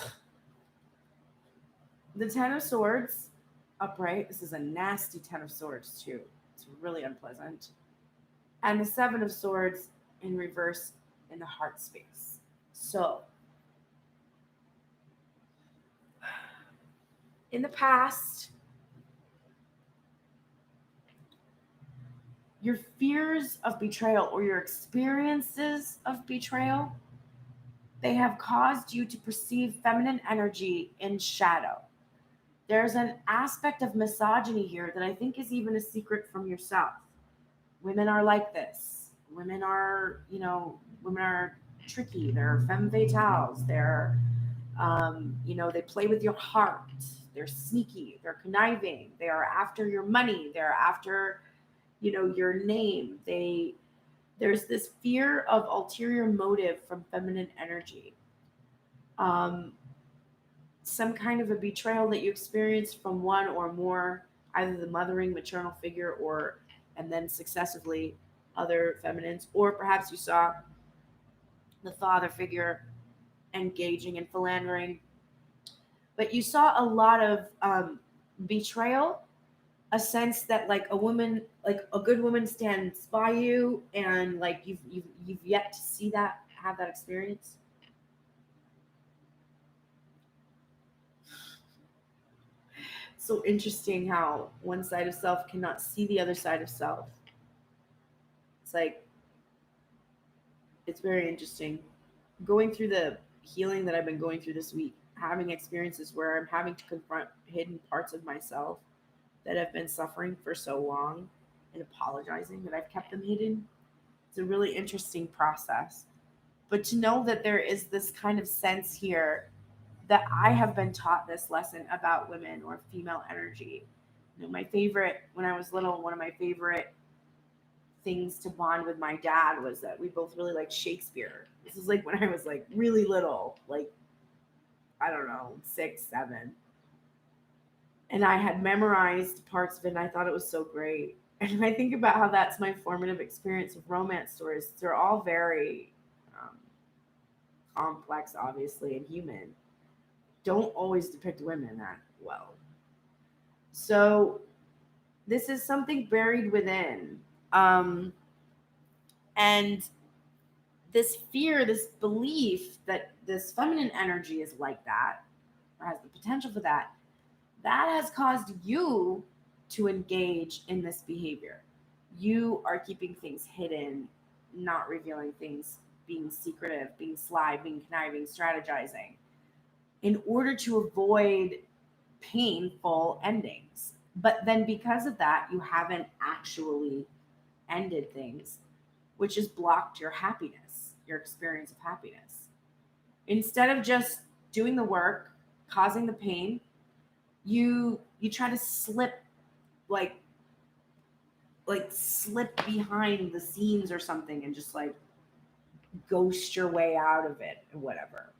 The Ten of Swords upright. This is a nasty Ten of Swords too. It's really unpleasant. And the Seven of Swords in reverse in the heart space. So, in the past, your fears of betrayal or your experiences of betrayal, they have caused you to perceive feminine energy in shadow. There's an aspect of misogyny here that I think is even a secret from yourself. Women are like this. Women are, women are tricky. They're femme fatales. They're, they play with your heart. They're sneaky. They're conniving. They are after your money. They're after, your name. There's this fear of ulterior motive from feminine energy. Some kind of a betrayal that you experienced from one or more, either the mothering maternal figure and then successively other feminines, or perhaps you saw the father figure engaging in philandering. But you saw a lot of betrayal, a sense that like a woman, like a good woman stands by you, and like you've yet to see that, have that experience. So interesting how one side of self cannot see the other side of self. It's like, it's very interesting. Going through the healing that I've been going through this week, having experiences where I'm having to confront hidden parts of myself that have been suffering for so long and apologizing that I've kept them hidden. It's a really interesting process. But to know that there is this kind of sense here that I have been taught this lesson about women or female energy. My favorite, when I was little, one of my favorite things to bond with my dad was that we both really liked Shakespeare. This is like when I was like really little, like, I don't know, 6, 7. And I had memorized parts of it and I thought it was so great. And I think about how that's my formative experience of romance stories. They're all very complex, obviously, and human, don't always depict women that well. So this is something buried within. And this fear, this belief that this feminine energy is like that, or has the potential for that, that has caused you to engage in this behavior. You are keeping things hidden, not revealing things, being secretive, being sly, being conniving, strategizing, in order to avoid painful endings. But then because of that, you haven't actually ended things, which has blocked your happiness, your experience of happiness. Instead of just doing the work, causing the pain, you try to slip like slip behind the scenes or something and just like ghost your way out of it and whatever.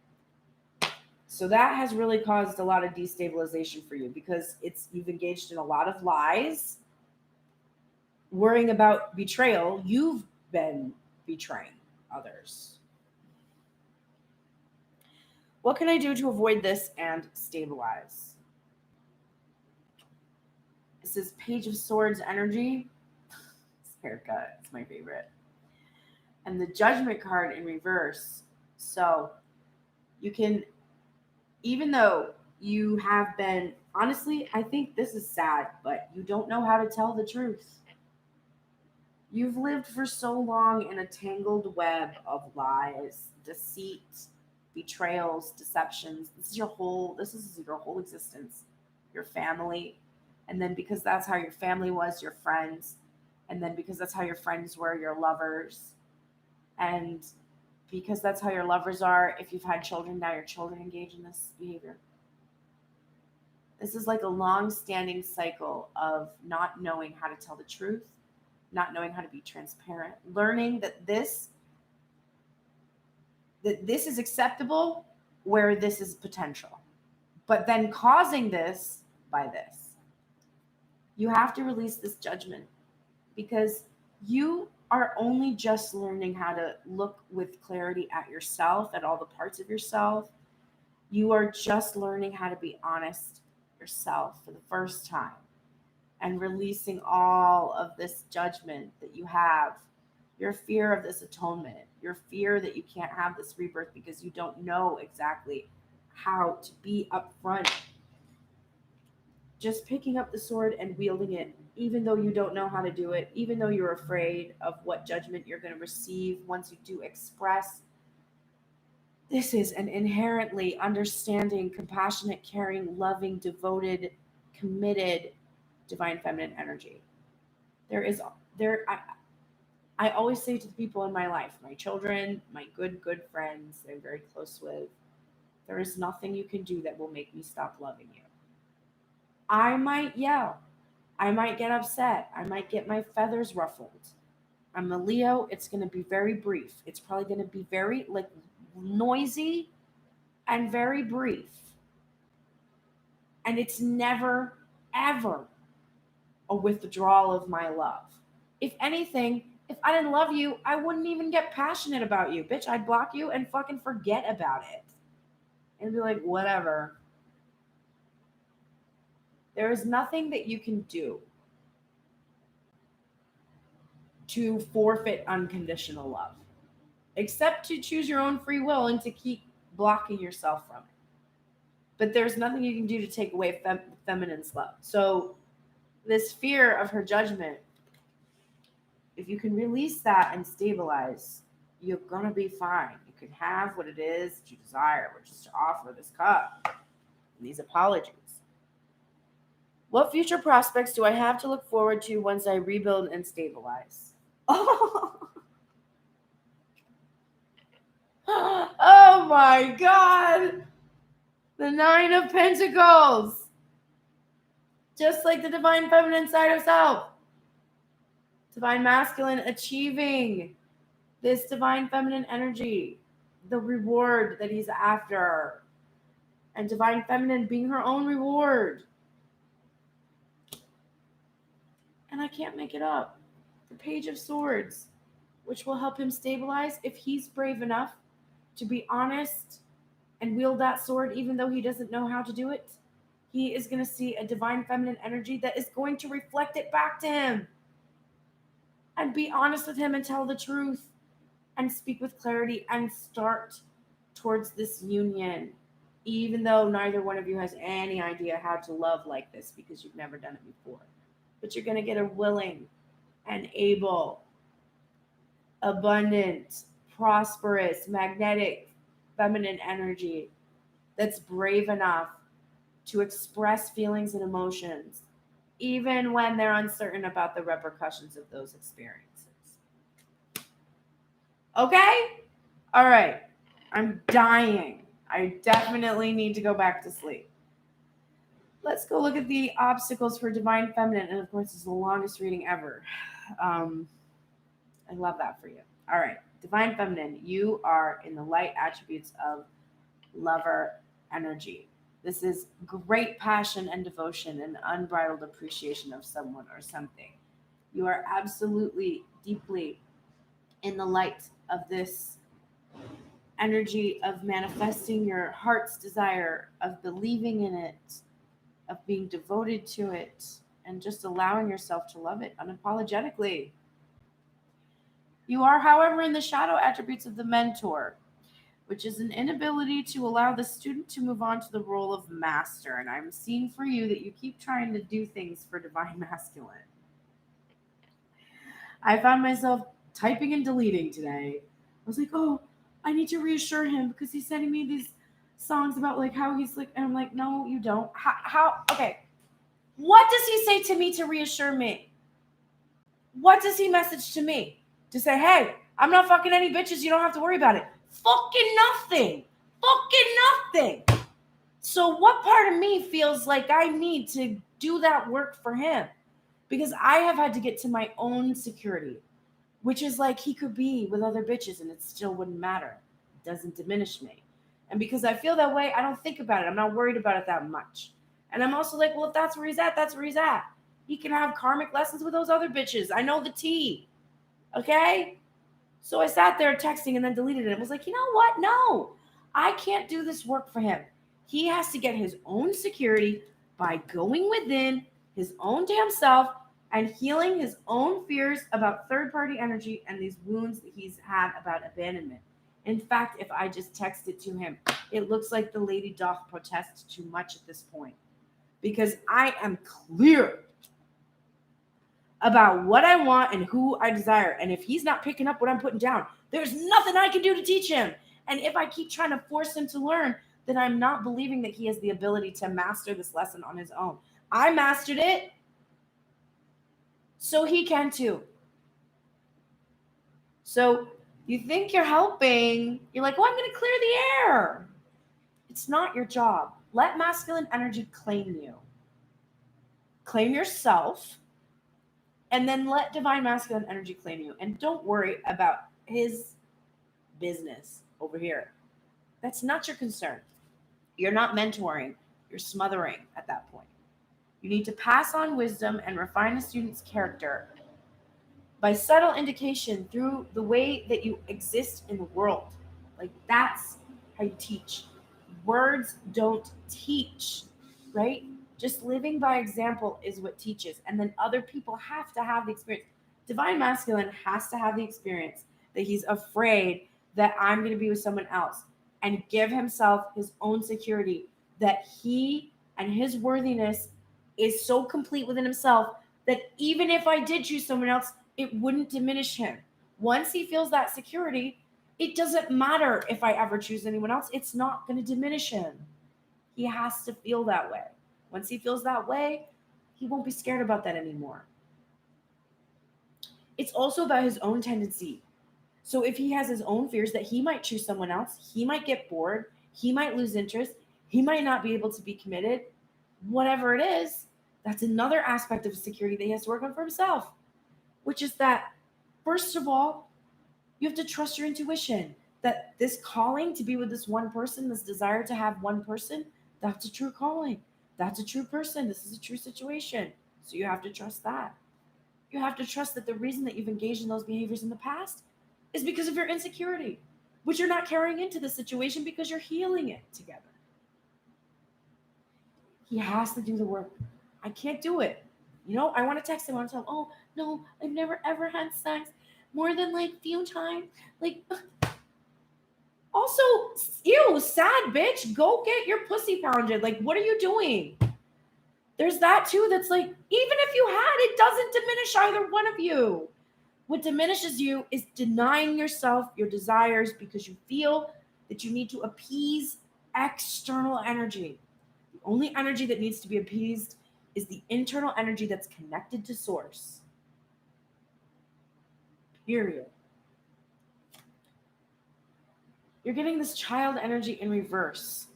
So that has really caused a lot of destabilization for you because you've engaged in a lot of lies, worrying about betrayal. You've been betraying others. What can I do to avoid this and stabilize? This is Page of Swords energy. This haircut, it's my favorite. And the Judgment card in reverse. So you can, even though you have been, honestly, I think this is sad, but you don't know how to tell the truth. You've lived for so long in a tangled web of lies, deceit, betrayals, deceptions. This is your whole existence, your family. And then because that's how your family was, your friends. And then because that's how your friends were, your lovers. And because that's how your lovers are, if you've had children, now your children engage in this behavior. This is like a long-standing cycle of not knowing how to tell the truth, not knowing how to be transparent, learning that this is acceptable where this is potential, but then causing this by this. You have to release this judgment because you are only just learning how to look with clarity at yourself, at all the parts of yourself. You are just learning how to be honest yourself for the first time and releasing all of this judgment that you have, your fear of this atonement, your fear that you can't have this rebirth because you don't know exactly how to be upfront. Just picking up the sword and wielding it, even though you don't know how to do it, even though you're afraid of what judgment you're going to receive once you do express. This is an inherently understanding, compassionate, caring, loving, devoted, committed, divine feminine energy. I always say to the people in my life, my children, my good friends that I'm very close with, there is nothing you can do that will make me stop loving you. I might yell. I might get upset. I might get my feathers ruffled. I'm a Leo. It's going to be very brief. It's probably going to be very noisy and very brief. And it's never, ever a withdrawal of my love. If anything, if I didn't love you, I wouldn't even get passionate about you. Bitch, I'd block you and fucking forget about it. And be like, whatever. There is nothing that you can do to forfeit unconditional love, except to choose your own free will and to keep blocking yourself from it. But there's nothing you can do to take away feminine's love. So this fear of her judgment, if you can release that and stabilize, you're going to be fine. You can have what it is that you desire, which is to offer this cup and these apologies. What future prospects do I have to look forward to once I rebuild and stabilize? Oh, oh my God. The Nine of Pentacles. Just like the divine feminine side of self. Divine masculine achieving this divine feminine energy. The reward that he's after. And divine feminine being her own reward. And I can't make it up. The Page of Swords, which will help him stabilize if he's brave enough to be honest and wield that sword, even though he doesn't know how to do it, he is going to see a divine feminine energy that is going to reflect it back to him. And be honest with him and tell the truth and speak with clarity and start towards this union, even though neither one of you has any idea how to love like this because you've never done it before. But you're going to get a willing and able, abundant, prosperous, magnetic, feminine energy that's brave enough to express feelings and emotions, even when they're uncertain about the repercussions of those experiences. Okay? All right. I'm dying. I definitely need to go back to sleep. Let's go look at the obstacles for divine feminine. And of course, it's the longest reading ever. I love that for you. All right. Divine feminine, you are in the light attributes of lover energy. This is great passion and devotion and unbridled appreciation of someone or something. You are absolutely deeply in the light of this energy of manifesting your heart's desire, of believing in it, of being devoted to it, and just allowing yourself to love it unapologetically. You are, however, in the shadow attributes of the mentor, which is an inability to allow the student to move on to the role of master. And I'm seeing for you that you keep trying to do things for divine masculine. I found myself typing and deleting today. I was like, oh, I need to reassure him because he's sending me these songs about like how he's like, and I'm like, no, you don't. How okay. What does he say to me to reassure me? What does he message to me? To say, hey, I'm not fucking any bitches, you don't have to worry about it. Fucking nothing. Fucking nothing. So what part of me feels like I need to do that work for him? Because I have had to get to my own security, which is like he could be with other bitches and it still wouldn't matter. It doesn't diminish me. And because I feel that way, I don't think about it. I'm not worried about it that much. And I'm also like, well, if that's where he's at, that's where he's at. He can have karmic lessons with those other bitches. I know the tea. Okay? So I sat there texting and then deleted it. I was like, you know what? No, I can't do this work for him. He has to get his own security by going within his own damn self and healing his own fears about third-party energy and these wounds that he's had about abandonment. In fact, if I just text it to him, it looks like the lady doth protest too much at this point because I am clear about what I want and who I desire. And if he's not picking up what I'm putting down, there's nothing I can do to teach him. And if I keep trying to force him to learn, then I'm not believing that he has the ability to master this lesson on his own. I mastered it, so he can too. So you think you're helping. You're like, well, I'm going to clear the air. It's not your job. Let masculine energy claim you. Claim yourself. And then let divine masculine energy claim you. And don't worry about his business over here. That's not your concern. You're not mentoring. You're smothering at that point. You need to pass on wisdom and refine a student's character by subtle indication through the way that you exist in the world. Like that's how you teach. Words don't teach, right? Just living by example is what teaches. And then other people have to have the experience. Divine masculine has to have the experience that he's afraid that I'm going to be with someone else and give himself his own security that he and his worthiness is so complete within himself that even if I did choose someone else, it wouldn't diminish him. Once he feels that security, it doesn't matter if I ever choose anyone else. It's not going to diminish him. He has to feel that way. Once he feels that way, he won't be scared about that anymore. It's also about his own tendency. So if he has his own fears that he might choose someone else, he might get bored, he might lose interest, he might not be able to be committed, whatever it is, that's another aspect of security that he has to work on for himself, which is that, first of all, you have to trust your intuition that this calling to be with this one person, this desire to have one person, that's a true calling. That's a true person. This is a true situation. So you have to trust that. You have to trust that the reason that you've engaged in those behaviors in the past is because of your insecurity, which you're not carrying into the situation because you're healing it together. He has to do the work. I can't do it. I want to text him. I want to tell him, oh, no, I've never ever had sex more than like few times. Like, also, ew, sad bitch, go get your pussy pounded. Like, what are you doing? There's that too. That's like, even if you had, it doesn't diminish either one of you. What diminishes you is denying yourself your desires because you feel that you need to appease external energy. The only energy that needs to be appeased is the internal energy that's connected to source. Period. You're getting this child energy in reverse.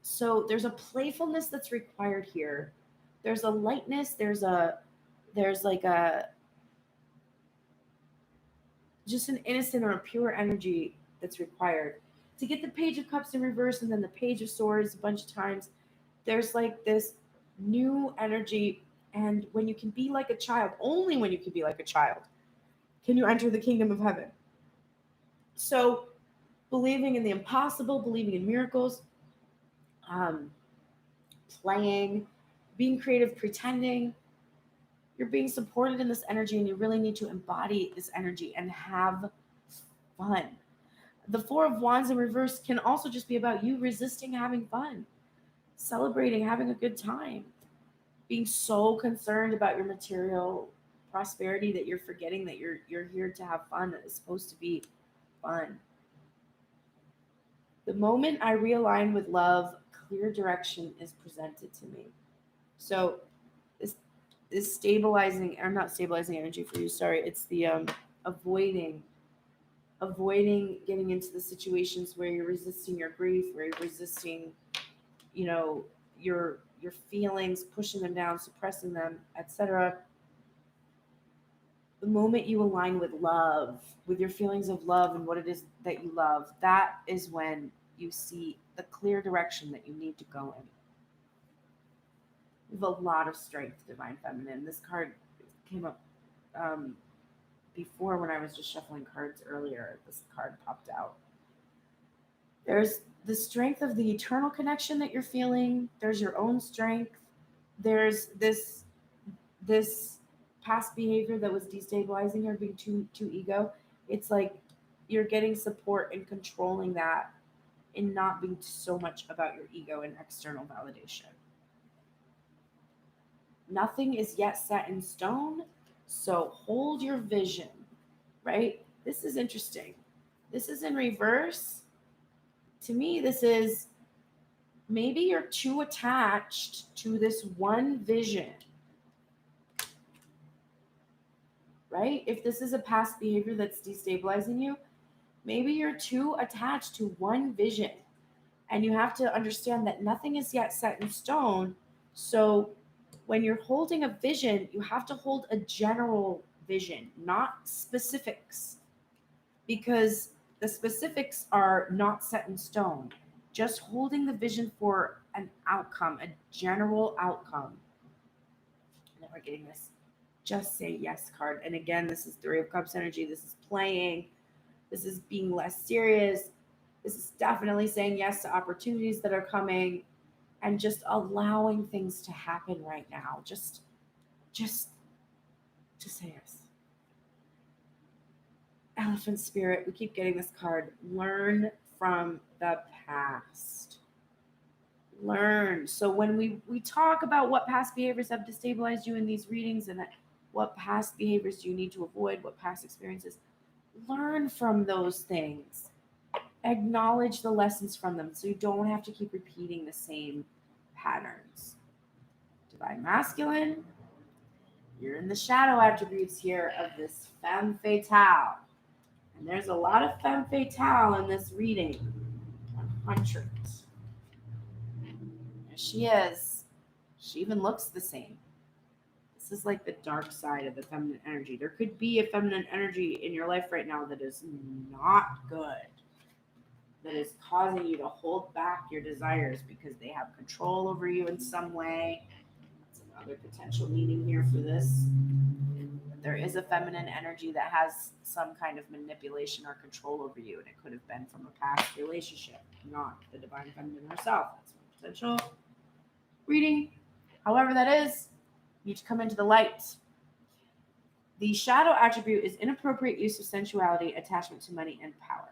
So there's a playfulness that's required here. There's a lightness, there's like a just an innocent or a pure energy that's required. To get the Page of Cups in reverse and then the Page of Swords a bunch of times, there's like this new energy. And when you can be like a child, only when you can be like a child, can you enter the kingdom of heaven. So believing in the impossible, believing in miracles, playing, being creative, pretending, you're being supported in this energy, and you really need to embody this energy and have fun. The Four of Wands in reverse can also just be about you resisting having fun, celebrating, having a good time, being so concerned about your material prosperity that you're forgetting that you're here to have fun, that it's supposed to be fun. The moment I realign with love, clear direction is presented to me. So this stabilizing, or not stabilizing energy for you, sorry, it's the avoiding getting into the situations where you're resisting your grief, where you're resisting, your feelings, pushing them down, suppressing them, etc. The moment you align with love, with your feelings of love and what it is that you love, that is when you see the clear direction that you need to go in. You have a lot of strength, Divine Feminine. This card came up before when I was just shuffling cards earlier. This card popped out. There's the strength of the eternal connection that you're feeling. There's your own strength. There's this past behavior that was destabilizing or being too ego. It's like you're getting support and controlling that and not being so much about your ego and external validation. Nothing is yet set in stone, so hold your vision, right? This is interesting. This is in reverse. To me, this is maybe you're too attached to this one vision, right? If this is a past behavior that's destabilizing you, maybe you're too attached to one vision, and you have to understand that nothing is yet set in stone. So when you're holding a vision, you have to hold a general vision, not specifics, because the specifics are not set in stone. Just holding the vision for an outcome, a general outcome. And then we're getting this just say yes card. And again, this is Three of Cups energy. This is playing. This is being less serious. This is definitely saying yes to opportunities that are coming and just allowing things to happen right now. Just say yes. Elephant Spirit, we keep getting this card. Learn from the past. Learn. So when we talk about what past behaviors have destabilized you in these readings and what past behaviors do you need to avoid, what past experiences, learn from those things. Acknowledge the lessons from them so you don't have to keep repeating the same patterns. Divine Masculine, you're in the shadow attributes here of this femme fatale. And there's a lot of femme fatale in this reading. 100. There she is. She even looks the same. This is like the dark side of the feminine energy. There could be a feminine energy in your life right now that is not good, that is causing you to hold back your desires because they have control over you in some way. That's another potential meaning here for this. There is a feminine energy that has some kind of manipulation or control over you, and it could have been from a past relationship, not the divine feminine herself. That's one potential reading. However, that is, you need to come into the light. The shadow attribute is inappropriate use of sensuality, attachment to money, and power.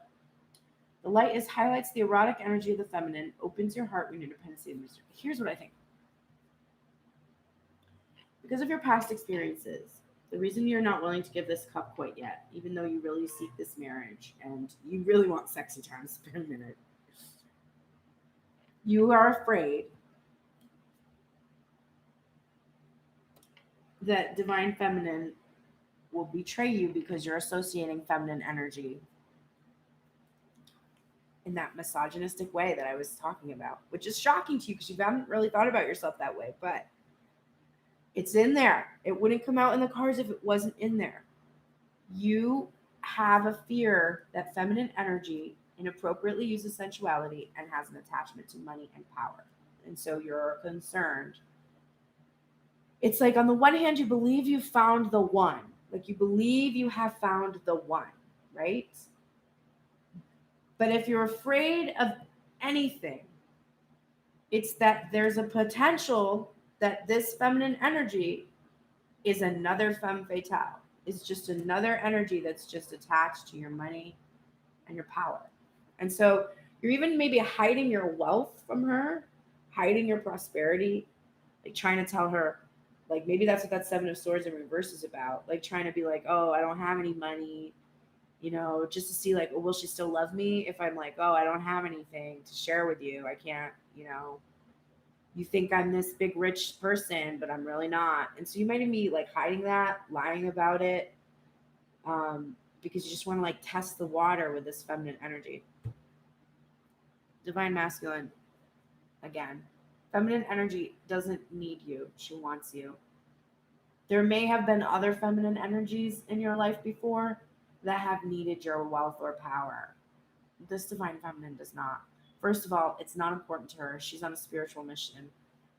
The light is highlights the erotic energy of the feminine, opens your heart when independency and mystery. Here's what I think. Because of your past experiences, the reason you're not willing to give this cup quite yet, even though you really seek this marriage and you really want sexy time to spend in it, you are afraid that divine feminine will betray you because you're associating feminine energy in that misogynistic way that I was talking about, which is shocking to you because you haven't really thought about yourself that way, but it's in there. It wouldn't come out in the cards if it wasn't in there. You have a fear that feminine energy inappropriately uses sensuality and has an attachment to money and power. And so you're concerned. It's like on the one hand, you believe you found the one. Like you believe you have found the one, right? But if you're afraid of anything, it's that there's a potential that this feminine energy is another femme fatale. It's just another energy that's just attached to your money and your power. And so you're even maybe hiding your wealth from her, hiding your prosperity, like trying to tell her, like maybe that's what that Seven of Swords in reverse is about. Like trying to be like, oh, I don't have any money, you know, just to see like, oh, will she still love me if I'm like, oh, I don't have anything to share with you. I can't, you know, you think I'm this big rich person, but I'm really not. And so you might be like hiding that, lying about it, because you just want to like test the water with this feminine energy. Divine masculine, again, feminine energy doesn't need you. She wants you. There may have been other feminine energies in your life before that have needed your wealth or power. This divine feminine does not. First of all, it's not important to her. She's on a spiritual mission.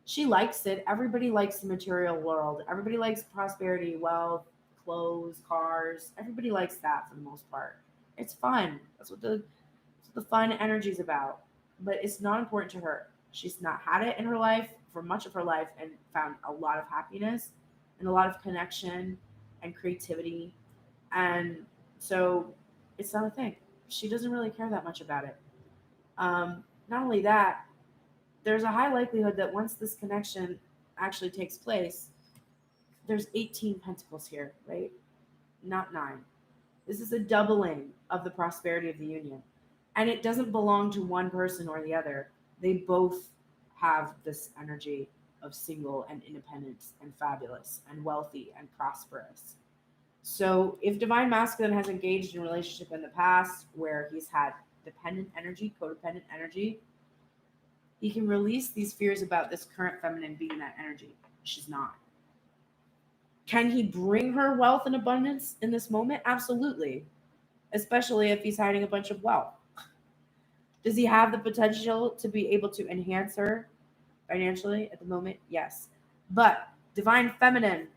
She likes it. Everybody likes the material world. Everybody likes prosperity, wealth, clothes, cars. Everybody likes that for the most part. It's fun. That's what the fun energy is about. But it's not important to her. She's not had it in her life for much of her life and found a lot of happiness and a lot of connection and creativity. And so it's not a thing. She doesn't really care that much about it. Not only that, there's a high likelihood that once this connection actually takes place, there's 18 pentacles here, right? Not 9. This is a doubling of the prosperity of the union. And it doesn't belong to one person or the other. They both have this energy of single and independent and fabulous and wealthy and prosperous. So if divine masculine has engaged in a relationship in the past where he's had dependent energy, codependent energy, he can release these fears about this current feminine being that energy. She's not. Can he bring her wealth and abundance in this moment? Absolutely. Especially if he's hiding a bunch of wealth. Does he have the potential to be able to enhance her financially at the moment? Yes. But divine feminine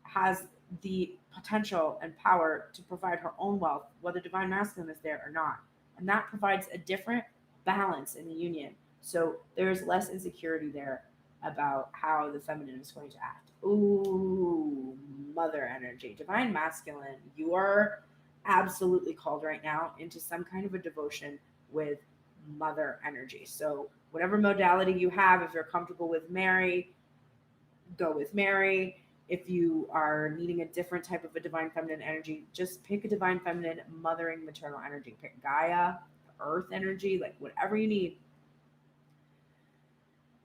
has the potential and power to provide her own wealth, whether divine masculine is there or not. And that provides a different balance in the union. So there's less insecurity there about how the feminine is going to act. Ooh, mother energy. Divine masculine, you are absolutely called right now into some kind of a devotion with mother energy. So whatever modality you have, if you're comfortable with Mary, go with Mary. If you are needing a different type of a divine feminine energy, just pick a divine feminine mothering maternal energy. Pick Gaia, earth energy, like whatever you need.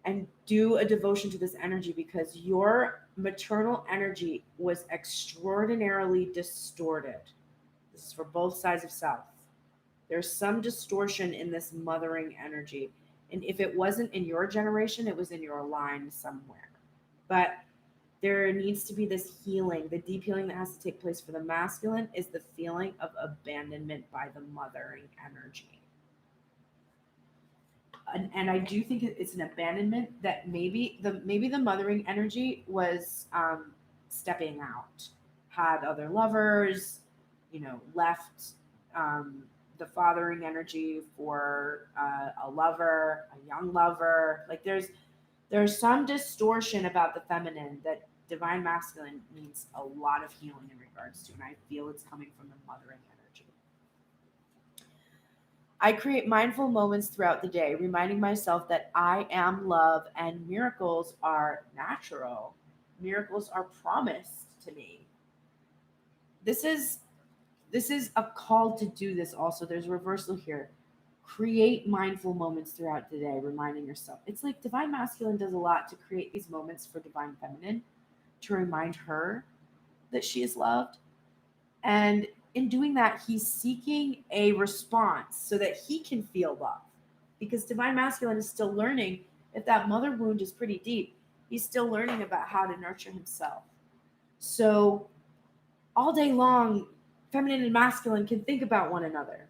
And do a devotion to this energy because your maternal energy was extraordinarily distorted. This is for both sides of self. There's some distortion in this mothering energy. And if it wasn't in your generation, it was in your line somewhere. But there needs to be this healing. The deep healing that has to take place for the masculine is the feeling of abandonment by the mothering energy. And I do think it's an abandonment that maybe the mothering energy was stepping out had other lovers, left the fathering energy for a lover, a young lover. Like there's some distortion about the feminine that divine masculine needs a lot of healing in regards to, and I feel it's coming from the mothering energy. I create mindful moments throughout the day, reminding myself that I am love and miracles are natural. Miracles are promised to me. This is a call to do this also. There's a reversal here. Create mindful moments throughout the day, reminding yourself. It's like divine masculine does a lot to create these moments for divine feminine to remind her that she is loved. And in doing that, he's seeking a response so that he can feel love. Because divine masculine is still learning. If that mother wound is pretty deep, he's still learning about how to nurture himself. So all day long, feminine and masculine can think about one another.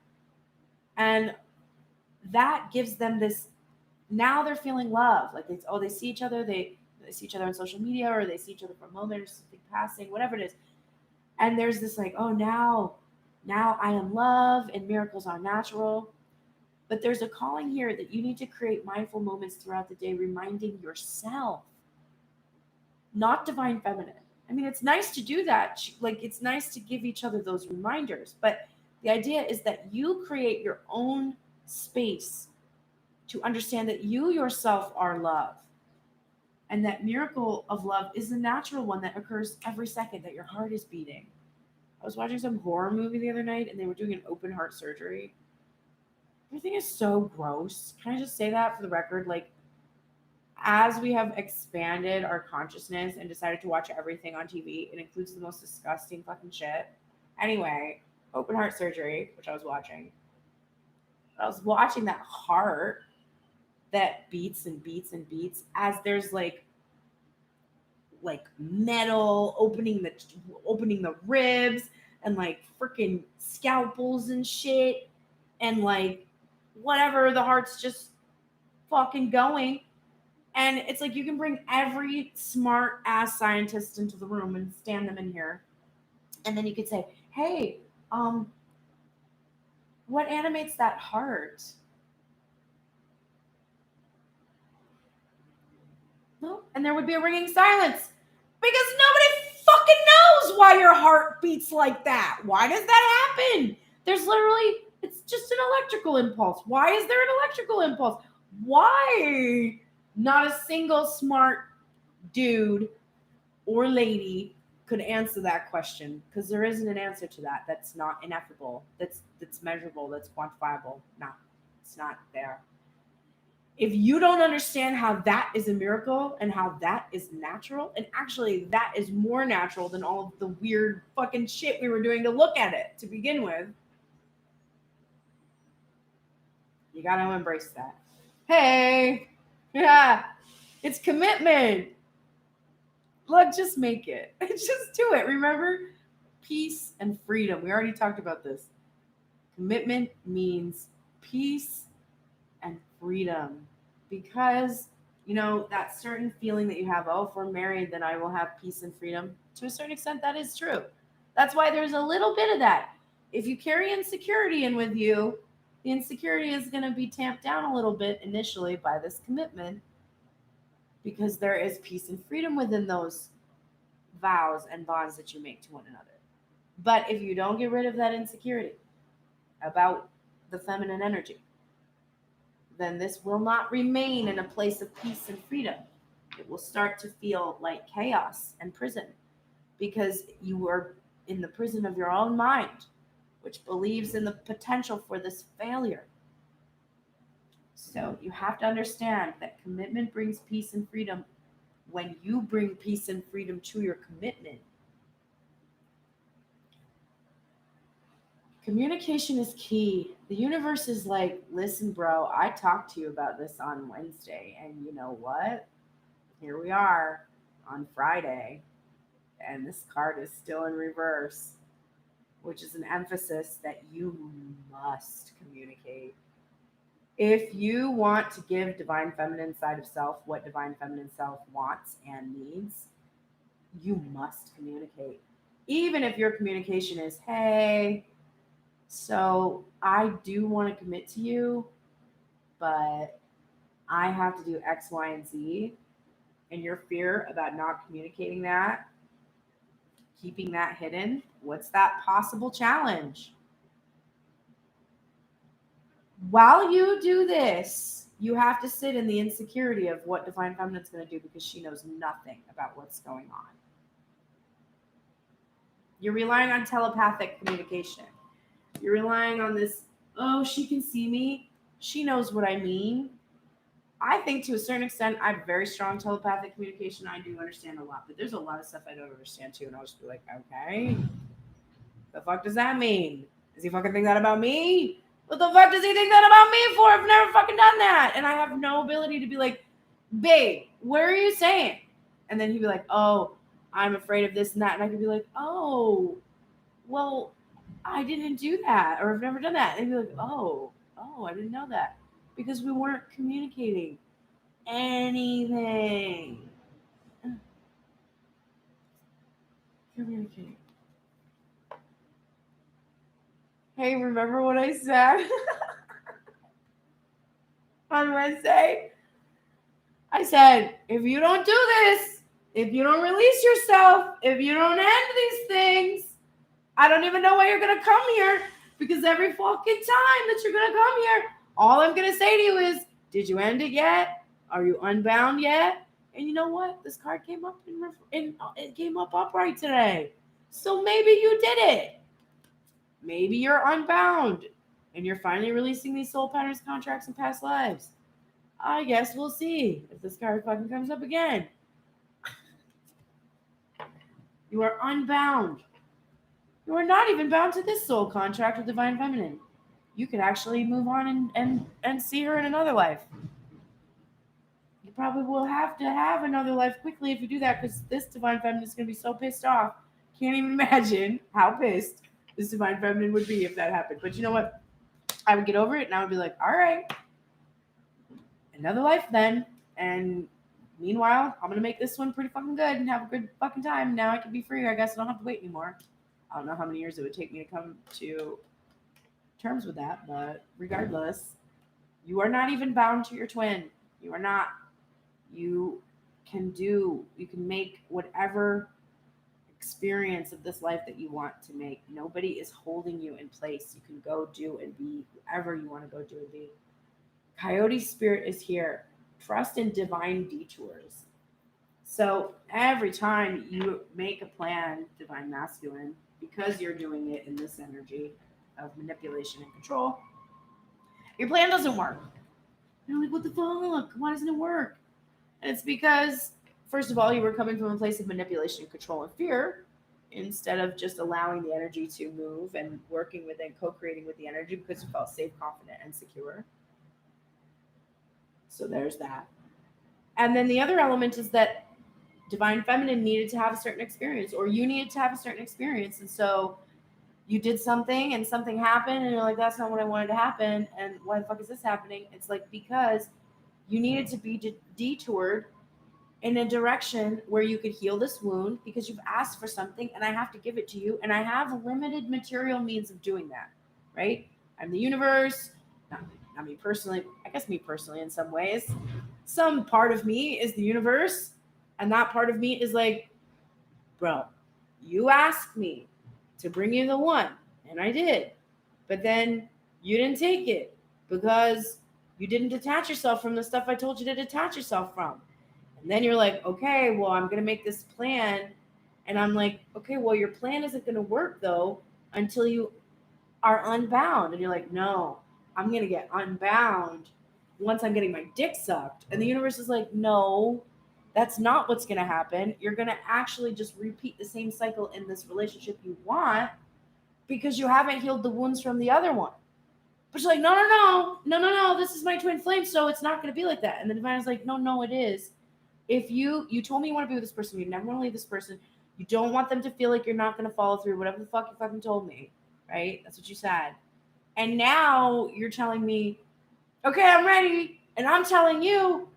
And that gives them this, now they're feeling love. Like they see each other, they see each other on social media, or they see each other from home, there's something passing, whatever it is. And there's this like, oh, now I am love and miracles are natural. But there's a calling here that you need to create mindful moments throughout the day, reminding yourself, not divine feminine. I mean, it's nice to do that. Like, it's nice to give each other those reminders. But the idea is that you create your own space to understand that you yourself are love. And that miracle of love is a natural one that occurs every second that your heart is beating. I was watching some horror movie the other night and they were doing an open heart surgery. Everything is so gross. Can I just say that for the record? Like, as we have expanded our consciousness and decided to watch everything on TV, it includes the most disgusting fucking shit. Anyway, open heart surgery, which I was watching. I was watching that heart that beats and beats and beats as there's like metal opening the ribs and like freaking scalpels and shit and like whatever, the heart's just fucking going. And it's like you can bring every smart ass scientist into the room and stand them in here, and then you could say, hey, what animates that heart? No. And there would be a ringing silence because nobody fucking knows why your heart beats like that. Why does that happen? There's literally, it's just an electrical impulse. Why is there an electrical impulse? Why? Not a single smart dude or lady could answer that question, because there isn't an answer to that. That's not ineffable. That's measurable. That's quantifiable. No, it's not there. If you don't understand how that is a miracle and how that is natural, and actually that is more natural than all of the weird fucking shit we were doing to look at it to begin with, you got to embrace that. Hey, yeah, it's commitment. Let's just make it. Just do it. Remember, peace and freedom. We already talked about this. Commitment means peace and freedom, because that certain feeling that you have, oh, if we're married then I will have peace and freedom. To a certain extent, that is true. That's why there's a little bit of that. If you carry insecurity in with you, the insecurity is going to be tamped down a little bit initially by this commitment, because there is peace and freedom within those vows and bonds that you make to one another. But if you don't get rid of that insecurity about the feminine energy, then this will not remain in a place of peace and freedom. It will start to feel like chaos and prison, because you are in the prison of your own mind, which believes in the potential for this failure. So you have to understand that commitment brings peace and freedom when you bring peace and freedom to your commitment. Communication is key. The universe is like, listen, bro, I talked to you about this on Wednesday, and you know what? Here we are on Friday, and this card is still in reverse, which is an emphasis that you must communicate. If you want to give divine feminine side of self what divine feminine self wants and needs, you must communicate. Even if your communication is, hey, so I do want to commit to you, but I have to do X, Y, and Z, and your fear about not communicating that, keeping that hidden, what's that possible challenge? While you do this, you have to sit in the insecurity of what Divine Feminine's going to do because she knows nothing about what's going on. You're relying on telepathic communication. You're relying on this, oh, she can see me. She knows what I mean. I think to a certain extent, I have very strong telepathic communication. I do understand a lot, but there's a lot of stuff I don't understand too. And I'll just be like, okay, the fuck does that mean? Does he fucking think that about me? What the fuck does he think that about me for? I've never fucking done that. And I have no ability to be like, babe, what are you saying? And then he'd be like, oh, I'm afraid of this and that. And I could be like, oh, well, I didn't do that. Or I've never done that. And he'd be like, oh, I didn't know that. Because we weren't communicating anything. Communicating. Hey, remember what I said on Wednesday? I said, if you don't do this, if you don't release yourself, if you don't end these things, I don't even know why you're going to come here, because every fucking time that you're going to come here, all I'm going to say to you is, did you end it yet? Are you unbound yet? And you know what? This card came up it came up upright today. So maybe you did it. Maybe you're unbound and you're finally releasing these soul patterns, contracts, and past lives. I guess we'll see if this card fucking comes up again. You are unbound. You are not even bound to this soul contract with Divine Feminine. You could actually move on and see her in another life. You probably will have to have another life quickly if you do that, because this Divine Feminine is going to be so pissed off. Can't even imagine how pissed this Divine Feminine would be if that happened. But you know what? I would get over it and I would be like, all right, another life then. And meanwhile, I'm going to make this one pretty fucking good and have a good fucking time. Now I can be free. I guess I don't have to wait anymore. I don't know how many years it would take me to come to terms with that, but regardless, you are not even bound to your twin. You are not. You can make whatever experience of this life that you want to make. Nobody is holding you in place. You can go do and be whoever you want to go do and be. Coyote spirit is here. Trust in divine detours. So every time you make a plan, divine masculine, because you're doing it in this energy of manipulation and control, your plan doesn't work. You're like, what the fuck? Why doesn't it work? And it's because, first of all, you were coming from a place of manipulation, control, and fear, instead of just allowing the energy to move and working with it, co-creating with the energy, because you felt safe, confident, and secure. So there's that. And then the other element is that Divine Feminine needed to have a certain experience, or you needed to have a certain experience. And so you did something and something happened and you're like, that's not what I wanted to happen. And why the fuck is this happening? It's like, because you needed to be detoured in a direction where you could heal this wound, because you've asked for something and I have to give it to you. And I have limited material means of doing that, right? I'm the universe. Not me personally. I guess me personally in some ways. Some part of me is the universe. And that part of me is like, bro, you asked me to bring you the one. And I did. But then you didn't take it because you didn't detach yourself from the stuff I told you to detach yourself from. And then you're like, okay, well, I'm going to make this plan. And I'm like, okay, well, your plan isn't going to work, though, until you are unbound. And you're like, no, I'm going to get unbound once I'm getting my dick sucked. And the universe is like, no, that's not what's going to happen. You're going to actually just repeat the same cycle in this relationship you want, because you haven't healed the wounds from the other one. But you're like, no, this is my twin flame, so it's not going to be like that. And the divine is like, no, it is. If you told me you want to be with this person, you never want to leave this person, you don't want them to feel like you're not going to follow through, whatever the fuck you fucking told me, right? That's what you said. And now you're telling me, okay, I'm ready. And I'm telling you,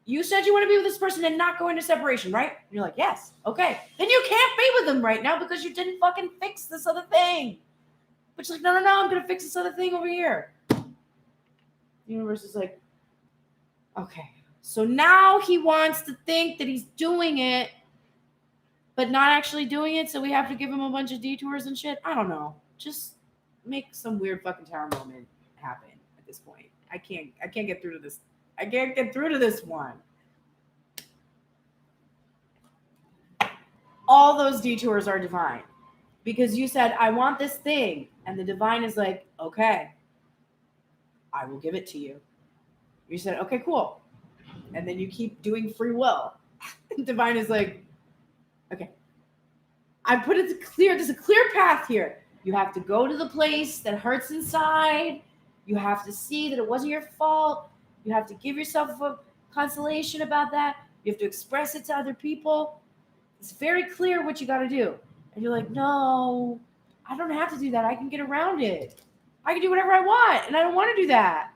You said you want to be with this person and not go into separation, right? And you're like, yes. Okay. Then you can't be with them right now because you didn't fucking fix this other thing. But she's like, no, I'm going to fix this other thing over here. The universe is like, okay. So now he wants to think that he's doing it, but not actually doing it. So we have to give him a bunch of detours and shit. I don't know. Just make some weird fucking tower moment happen at this point. I can't get through to this. I can't get through to this one. All those detours are divine because you said, I want this thing. And the divine is like, okay, I will give it to you. You said, okay, cool. And then you keep doing free will. Divine is like, okay, I put it clear. There's a clear path here. You have to go to the place that hurts inside. You have to see that it wasn't your fault. You have to give yourself a consolation about that. You have to express it to other people. It's very clear what you got to do. And you're like, no, I don't have to do that. I can get around it. I can do whatever I want. And I don't want to do that.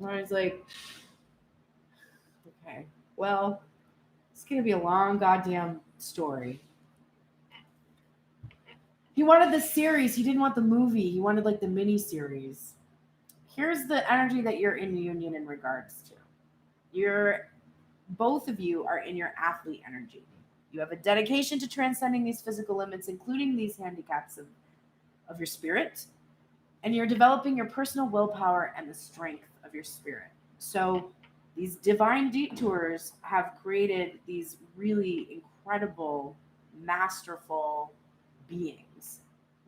And I was like, okay, well, it's going to be a long goddamn story. He wanted the series. He didn't want the movie. He wanted like the mini series. Here's the energy that you're in union in regards to. Both of you are in your athlete energy. You have a dedication to transcending these physical limits, including these handicaps of your spirit. And you're developing your personal willpower and the strength of your spirit. So these divine detours have created these really incredible, masterful beings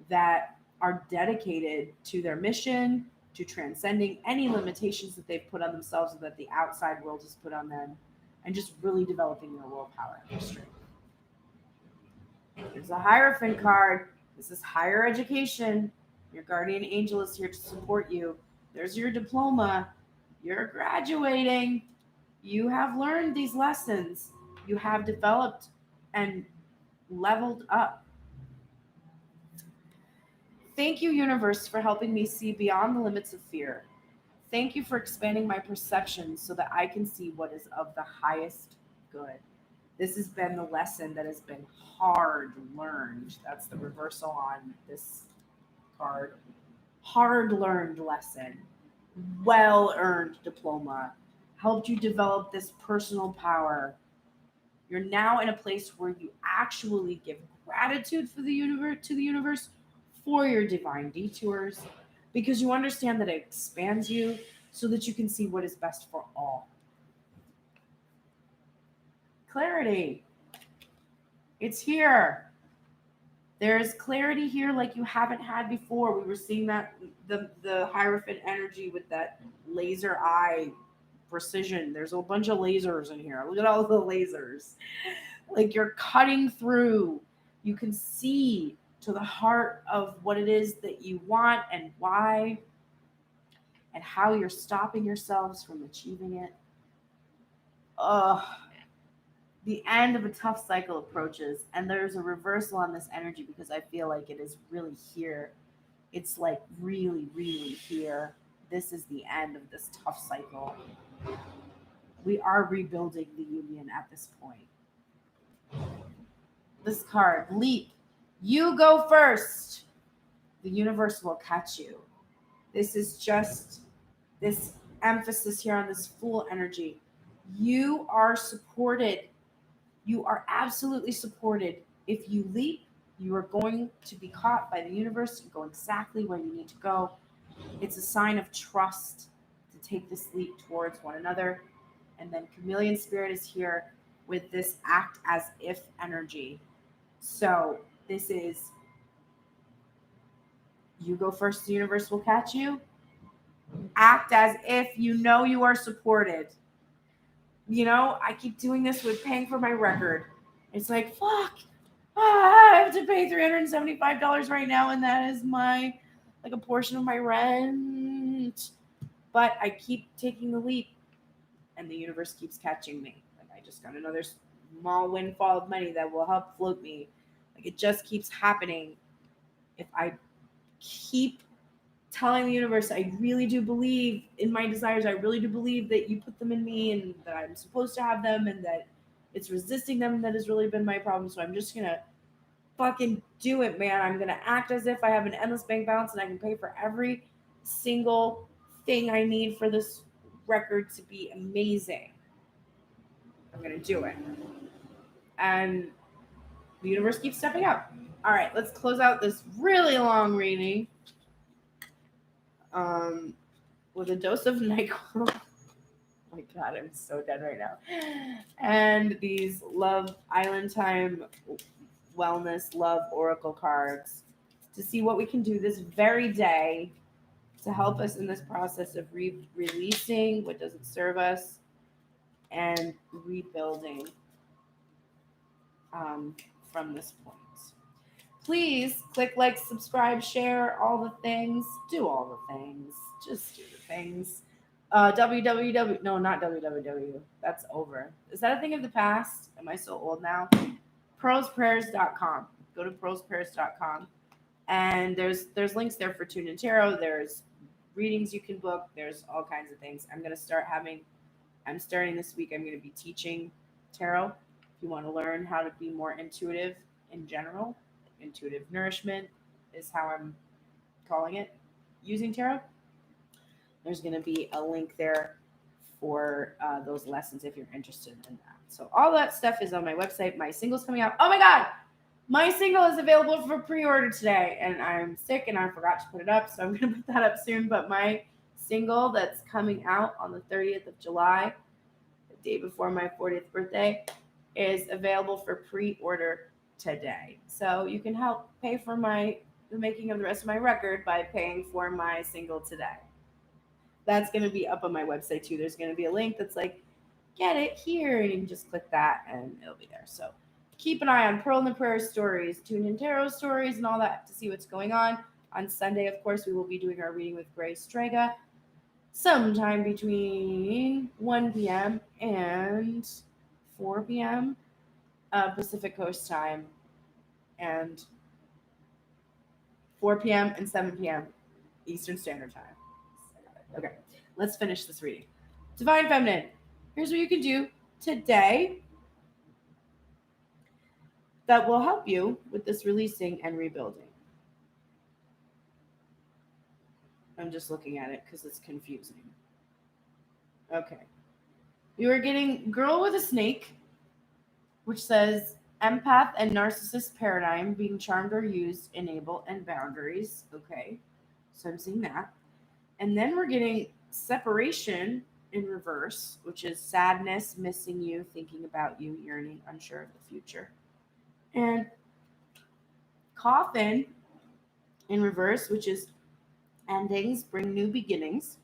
that are dedicated to their mission, to transcending any limitations that they've put on themselves or that the outside world has put on them, and just really developing their willpower and their strength. There's a Hierophant card. This is higher education. Your guardian angel is here to support you. There's your diploma. You're graduating. You have learned these lessons. You have developed and leveled up. Thank you, universe, for helping me see beyond the limits of fear. Thank you for expanding my perception so that I can see what is of the highest good. This has been the lesson that has been hard learned. That's the reversal on this card. Hard learned lesson. Well earned diploma. Helped you develop this personal power. You're now in a place where you actually give gratitude for the universe to the universe for your divine detours, because you understand that it expands you so that you can see what is best for all. Clarity. It's here. There's clarity here like you haven't had before. We were seeing that the Hierophant energy with that laser eye precision. There's a bunch of lasers in here. Look at all the lasers. Like you're cutting through. You can see to the heart of what it is that you want and why, and how you're stopping yourselves from achieving it. The end of a tough cycle approaches, and there's a reversal on this energy because I feel like it is really here. It's like really, really here. This is the end of this tough cycle. We are rebuilding the union at this point. This card, leap. You go first. The universe will catch you. This is just this emphasis here on this Fool energy. You are supported. You are absolutely supported. If you leap, you are going to be caught by the universe and go exactly where you need to go. It's a sign of trust to take this leap towards one another. And then Chameleon Spirit is here with this act as if energy. So this is, you go first, the universe will catch you. Act as if you know you are supported. You know, I keep doing this with paying for my record. It's like, fuck, I have to pay $375 right now, and that is my, like, a portion of my rent. But I keep taking the leap, and the universe keeps catching me. Like, I just got another small windfall of money that will help float me. Like, it just keeps happening if I keep telling the universe, I really do believe in my desires. I really do believe that you put them in me and that I'm supposed to have them and that it's resisting them that has really been my problem. So I'm just going to fucking do it, man. I'm going to act as if I have an endless bank balance and I can pay for every single thing I need for this record to be amazing. I'm going to do it. And the universe keeps stepping up. All right, let's close out this really long reading with a dose of NyQuil. Oh my God, I'm so dead right now. And these Love Island Time Wellness Love Oracle cards to see what we can do this very day to help us in this process of releasing what doesn't serve us and rebuilding from this point. Please click like, subscribe, share, all the things. Do all the things. Just do the things. www. No, not www. That's over. Is that a thing of the past? Am I so old now? Pearlsprayers.com. Go to pearlsprayers.com. And there's links there for Tune and Tarot. There's readings you can book. There's all kinds of things. I'm starting this week. I'm going to be teaching tarot. If you want to learn how to be more intuitive in general, intuitive nourishment is how I'm calling it, using tarot. There's going to be a link there for those lessons if you're interested in that. So all that stuff is on my website. My single's coming out. Oh my God! My single is available for pre-order today, and I'm sick and I forgot to put it up, so I'm going to put that up soon. But my single that's coming out on the 30th of July, the day before my 40th birthday, is available for pre-order today. So you can help pay for the making of the rest of my record by paying for my single today. That's going to be up on my website too. There's going to be a link that's like, get it here, and you can just click that and it'll be there. So keep an eye on Pearl and the Prayer stories, Tune in Tarot stories, and all that to see what's going on. On Sunday, of course, we will be doing our reading with Grace Strega sometime between 1 p.m. and 4 p.m. Pacific Coast time, and 4 p.m. and 7 p.m. Eastern Standard Time. Okay, let's finish this reading. Divine Feminine, here's what you can do today that will help you with this releasing and rebuilding. I'm just looking at it because it's confusing. Okay. You are getting Girl with a Snake, which says empath and narcissist paradigm, being charmed or used, enable, and boundaries. Okay. So I'm seeing that. And then we're getting separation in reverse, which is sadness, missing you, thinking about you, yearning, unsure of the future. And coffin in reverse, which is endings bring new beginnings.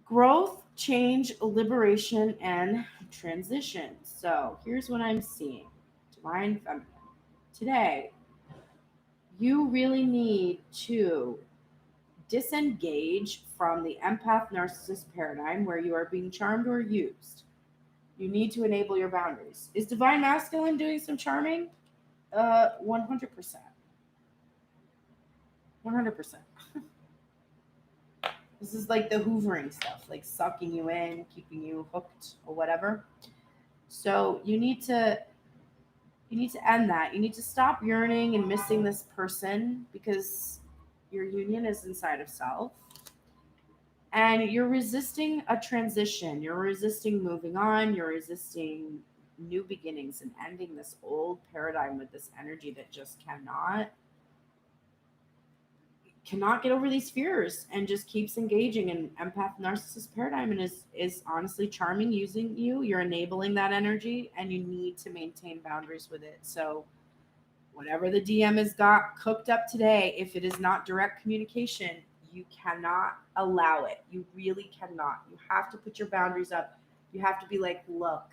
Growth, change, liberation, and transition. So here's what I'm seeing. Divine Feminine. Today, you really need to disengage from the empath narcissist paradigm where you are being charmed or used. You need to enable your boundaries. Is Divine Masculine doing some charming? 100%. 100%. This is like the hoovering stuff, like sucking you in, keeping you hooked or whatever. So you need to end that. You need to stop yearning and missing this person because your union is inside of self. And you're resisting a transition. You're resisting moving on. You're resisting new beginnings and ending this old paradigm with this energy that just cannot get over these fears and just keeps engaging in empath narcissist paradigm and is honestly charming, using you. You're enabling that energy and you need to maintain boundaries with it. So whatever the DM has got cooked up today, if it is not direct communication, you cannot allow it. You really cannot. You have to put your boundaries up. You have to be like, look,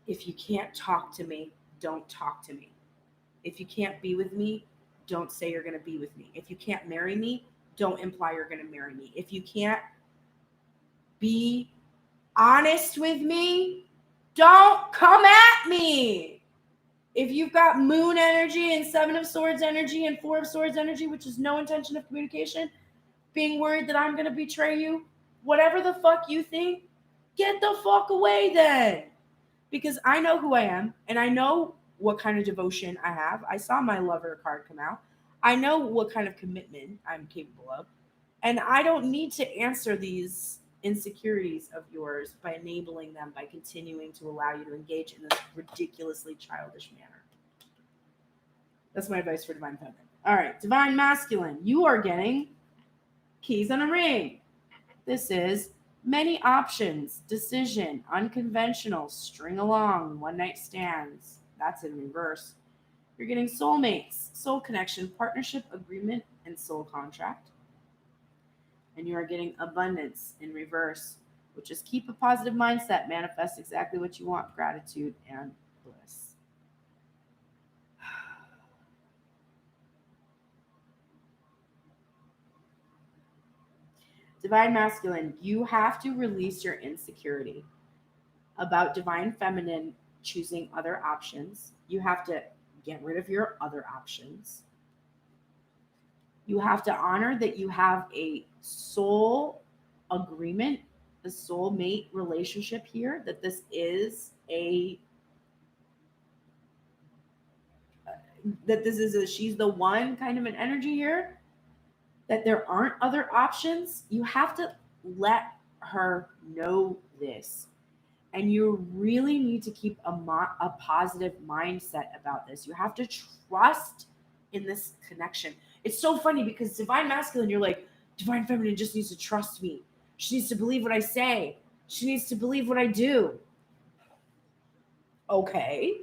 if you can't talk to me, don't talk to me. If you can't be with me, don't say you're going to be with me. If you can't marry me, don't imply you're going to marry me. If you can't be honest with me, don't come at me. If you've got moon energy and 7 of swords energy and 4 of swords energy, which is no intention of communication, being worried that I'm going to betray you, whatever the fuck you think, get the fuck away then. Because I know who I am and I know what kind of devotion I have. I saw my lover card come out. I know what kind of commitment I'm capable of. And I don't need to answer these insecurities of yours by enabling them, by continuing to allow you to engage in this ridiculously childish manner. That's my advice for Divine Feminine. All right, Divine Masculine, you are getting keys on a ring. This is many options, decision, unconventional, string along, one night stands. That's in reverse. You're getting soulmates, soul connection, partnership, agreement, and soul contract. And you are getting abundance in reverse, which is keep a positive mindset, manifest exactly what you want, gratitude and bliss. Divine Masculine, you have to release your insecurity about Divine Feminine choosing other options. You have to get rid of your other options. You have to honor that you have a soul agreement, a soulmate relationship here, that this is she's the one kind of an energy here, that there aren't other options. You have to let her know this. And you really need to keep a positive mindset about this. You have to trust in this connection. It's so funny because Divine Masculine, you're like, Divine Feminine just needs to trust me. She needs to believe what I say. She needs to believe what I do. Okay.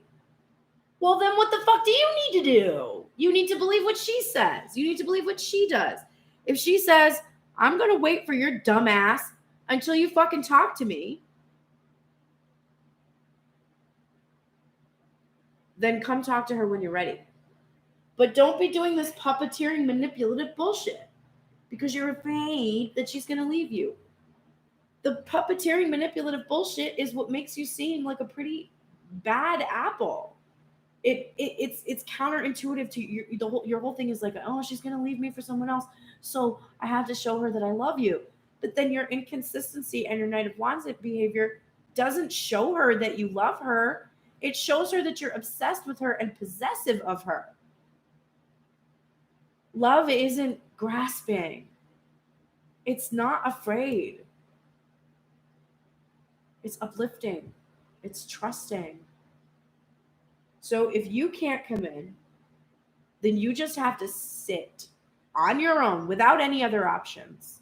Well, then what the fuck do you need to do? You need to believe what she says. You need to believe what she does. If she says, I'm going to wait for your dumb ass until you fucking talk to me, then come talk to her when you're ready. But don't be doing this puppeteering, manipulative bullshit because you're afraid that she's going to leave you. The puppeteering, manipulative bullshit is what makes you seem like a pretty bad apple. It's counterintuitive to your whole thing is like, oh, she's going to leave me for someone else, so I have to show her that I love you. But then your inconsistency and your Knight of Wands behavior doesn't show her that you love her. It shows her that you're obsessed with her and possessive of her. Love isn't grasping. It's not afraid. It's uplifting. It's trusting. So if you can't come in, then you just have to sit on your own without any other options,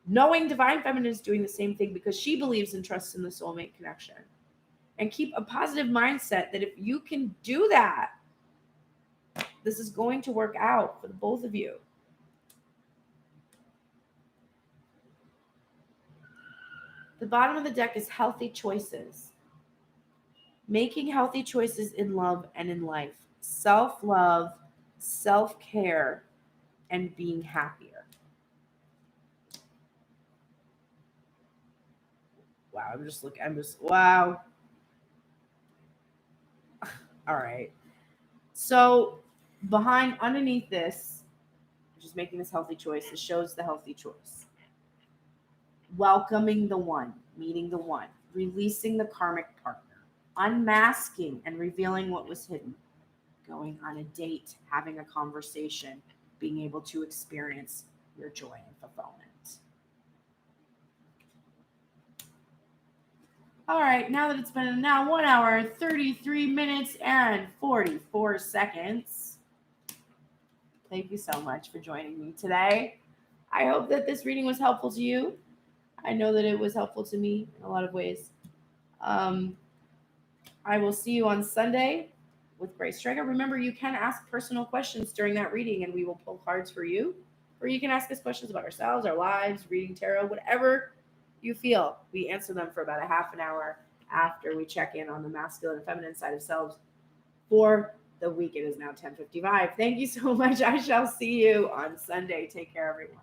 knowing Divine Feminine is doing the same thing because she believes and trusts in the soulmate connection. And keep a positive mindset that if you can do that, this is going to work out for the both of you. The bottom of the deck is healthy choices. Making healthy choices in love and in life. Self-love, self-care, and being happier. Wow, wow. All right. So underneath this, just making this healthy choice, it shows the healthy choice. Welcoming the one, meeting the one, releasing the karmic partner, unmasking and revealing what was hidden, going on a date, having a conversation, being able to experience your joy and fulfillment. All right, now that it's been 1 hour, 33 minutes, and 44 seconds, thank you so much for joining me today. I hope that this reading was helpful to you. I know that it was helpful to me in a lot of ways. I will see you on Sunday with Grace Traeger. Remember, you can ask personal questions during that reading, and we will pull cards for you. Or you can ask us questions about ourselves, our lives, reading tarot, whatever you feel. We answer them for about a half an hour after we check in on the masculine and feminine side of selves for the week. It is now 10:55. Thank you so much. I shall see you on Sunday. Take care, everyone.